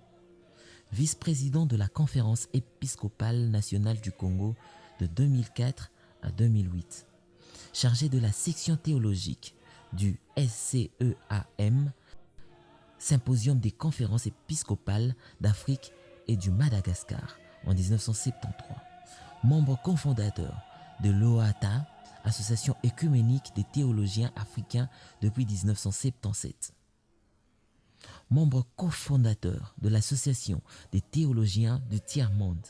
vice-président de la Conférence épiscopale nationale du Congo de 2004 à 2008, chargé de la section théologique du SCEAM, Symposium des conférences épiscopales d'Afrique et du Madagascar en 1973, membre cofondateur de l'OATA, Association œcuménique des théologiens africains depuis 1977, membre cofondateur de l'Association des théologiens du tiers-monde,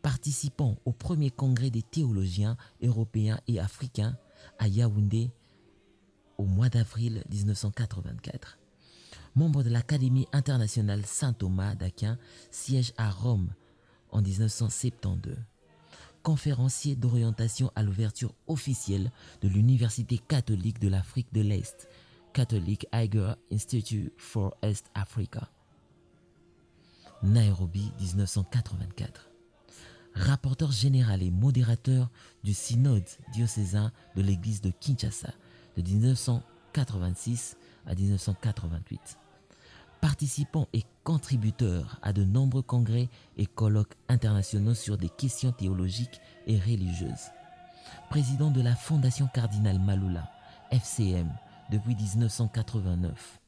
participant au premier congrès des théologiens européens et africains à Yaoundé au mois d'avril 1984, membre de l'Académie internationale Saint-Thomas d'Aquin, siège à Rome en 1972, conférencier d'orientation à l'ouverture officielle de l'Université catholique de l'Afrique de l'Est, Catholic Higher Institute for East Africa, Nairobi 1984. Rapporteur général et modérateur du synode diocésain de l'église de Kinshasa de 1986 à 1988. Participant et contributeur à de nombreux congrès et colloques internationaux sur des questions théologiques et religieuses. Président de la Fondation Cardinal Malula, FCM, depuis 1989.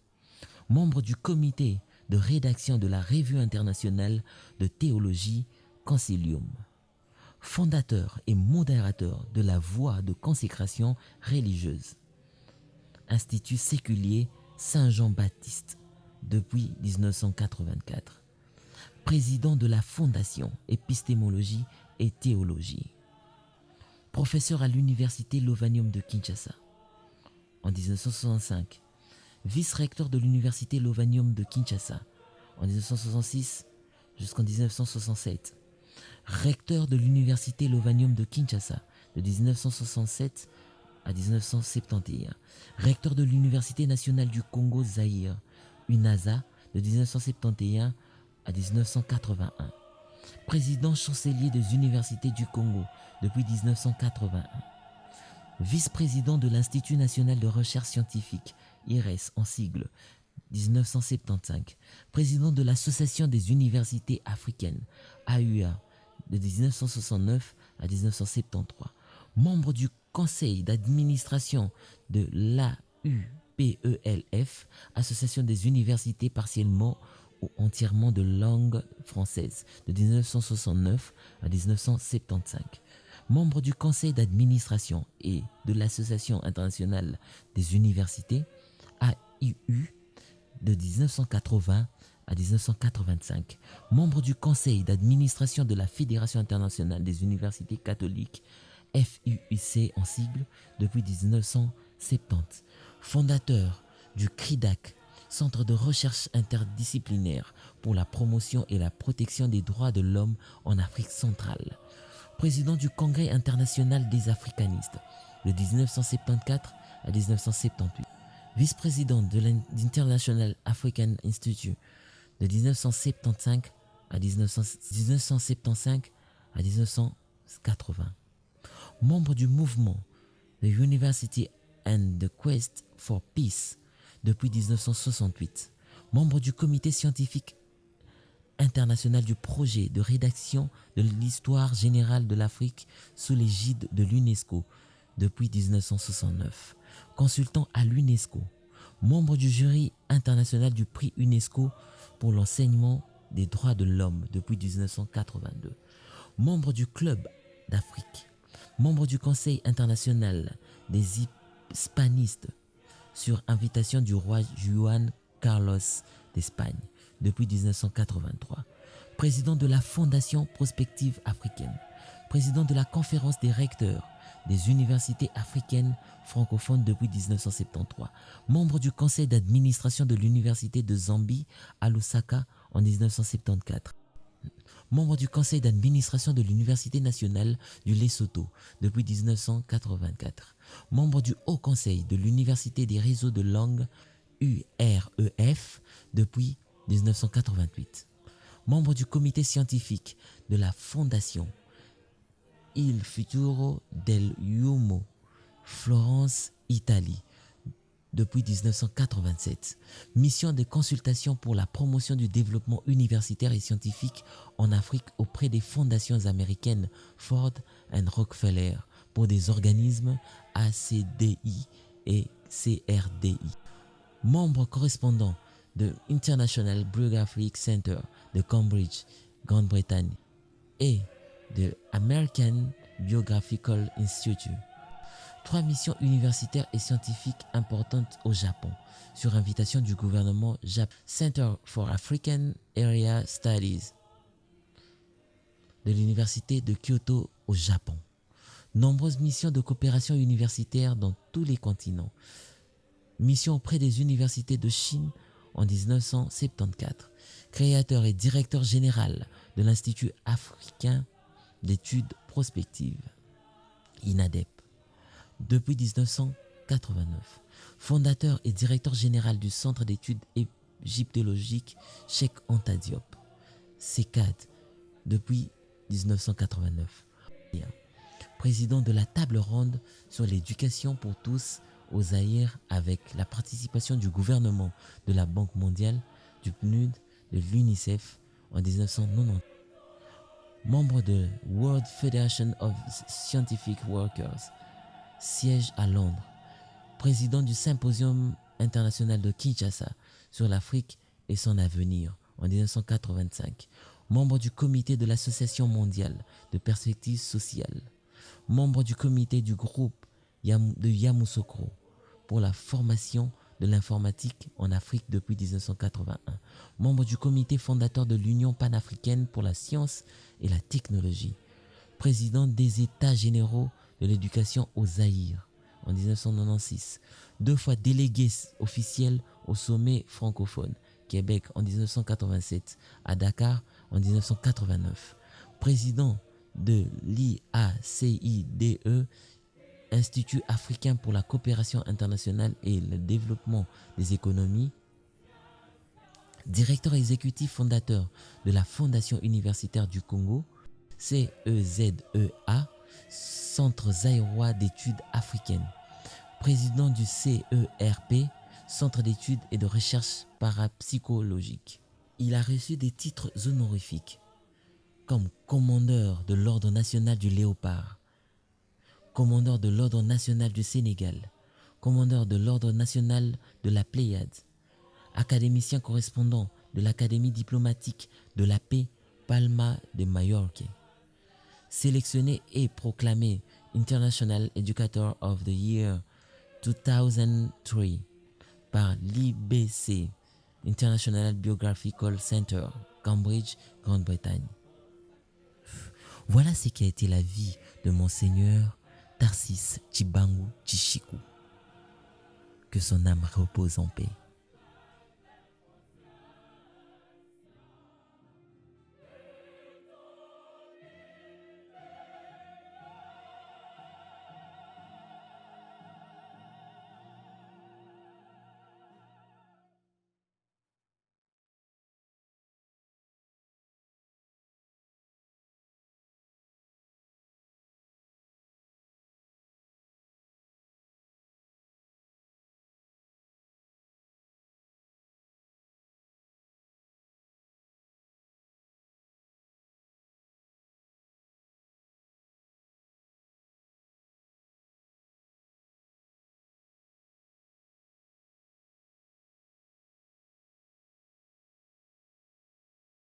Membre du comité de rédaction de la Revue internationale de théologie Concilium. Fondateur et modérateur de la Voix de consécration religieuse. Institut séculier Saint-Jean-Baptiste depuis 1984. Président de la Fondation Épistémologie et Théologie. Professeur à l'Université Lovanium de Kinshasa en 1965. Vice-recteur de l'Université Lovanium de Kinshasa en 1966 jusqu'en 1967. Recteur de l'Université Lovanium de Kinshasa de 1967 à 1971. Recteur de l'Université nationale du Congo Zaïre, UNAZA, de 1971 à 1981. Président chancelier des universités du Congo depuis 1981. Vice-président de l'Institut national de recherche scientifique, IRES en sigle, 1975. Président de l'Association des universités africaines, AUA, de 1969 à 1973. Membre du conseil d'administration de l'AUPELF, Association des universités partiellement ou entièrement de langue française, de 1969 à 1975. Membre du conseil d'administration et de l'Association internationale des universités, AIU, de 1980 à 1985. Membre du conseil d'administration de la Fédération internationale des universités catholiques, FUIC en sigle, depuis 1970. Fondateur du CRIDAC, Centre de recherche interdisciplinaire pour la promotion et la protection des droits de l'homme en Afrique centrale. Président du Congrès international des africanistes de 1974 à 1978. Vice-président de l'International African Institute de 1975 à 1980. Membre du mouvement The University and the Quest for Peace depuis 1968. Membre du comité scientifique international du projet de rédaction de l'histoire générale de l'Afrique sous l'égide de l'UNESCO depuis 1969. Consultant à l'UNESCO. Membre du jury international du prix UNESCO pour l'enseignement des droits de l'homme depuis 1982. Membre du Club d'Afrique. Membre du Conseil international des hispanistes sur invitation du roi Juan Carlos d'Espagne depuis 1983, président de la Fondation Prospective Africaine, président de la Conférence des recteurs des universités africaines francophones depuis 1973, membre du conseil d'administration de l'université de Zambie à Lusaka en 1974, membre du conseil d'administration de l'université nationale du Lesotho depuis 1984, membre du haut conseil de l'université des réseaux de langue UREF depuis 1988, membre du comité scientifique de la Fondation Il Futuro dell'Uomo, Florence, Italie, depuis 1987. Mission de consultation pour la promotion du développement universitaire et scientifique en Afrique auprès des fondations américaines Ford et Rockefeller pour des organismes ACDI et CRDI. Membre correspondant de International Biographic Center de Cambridge, Grande-Bretagne et de American Biographical Institute. 3 missions universitaires et scientifiques importantes au Japon, sur invitation du gouvernement japonais. Center for African Area Studies de l'université de Kyoto au Japon. Nombreuses missions de coopération universitaire dans tous les continents. Mission auprès des universités de Chine en 1974. Créateur et directeur général de l'Institut africain d'études prospectives, INADEP, depuis 1989. Fondateur et directeur général du Centre d'études égyptologiques Cheikh Anta Diop, CECAD, depuis 1989. Président de la table ronde sur l'éducation pour tous au Zaïre avec la participation du gouvernement, de la Banque mondiale, du PNUD, de l'UNICEF en 1990. Membre de World Federation of Scientific Workers, siège à Londres. Président du Symposium international de Kinshasa sur l'Afrique et son avenir en 1985. Membre du comité de l'Association mondiale de perspectives sociales. Membre du comité du groupe de Yamoussoukro pour la formation de l'informatique en Afrique depuis 1981. Membre du comité fondateur de l'Union panafricaine pour la science et la technologie. Président des États généraux de l'éducation au Zaïre en 1996. 2 fois délégué officiel au sommet francophone, Québec en 1987, à Dakar en 1989. Président de l'IACIDE, Institut africain pour la coopération internationale et le développement des économies. Directeur exécutif fondateur de la Fondation universitaire du Congo, CEZEA, Centre zaïrois d'études africaines. Président du CERP, Centre d'études et de recherche parapsychologique. Il a reçu des titres honorifiques comme commandeur de l'Ordre national du Léopard, commandeur de l'Ordre national du Sénégal, commandeur de l'Ordre national de la Pléiade, académicien correspondant de l'Académie diplomatique de la paix Palma de Mallorca, sélectionné et proclamé International Educator of the Year 2003 par l'IBC, International Biographical Center, Cambridge, Grande-Bretagne. Voilà ce qui a été la vie de Monseigneur Tarcisse Tshibangou Tshishikou. Que son âme repose en paix.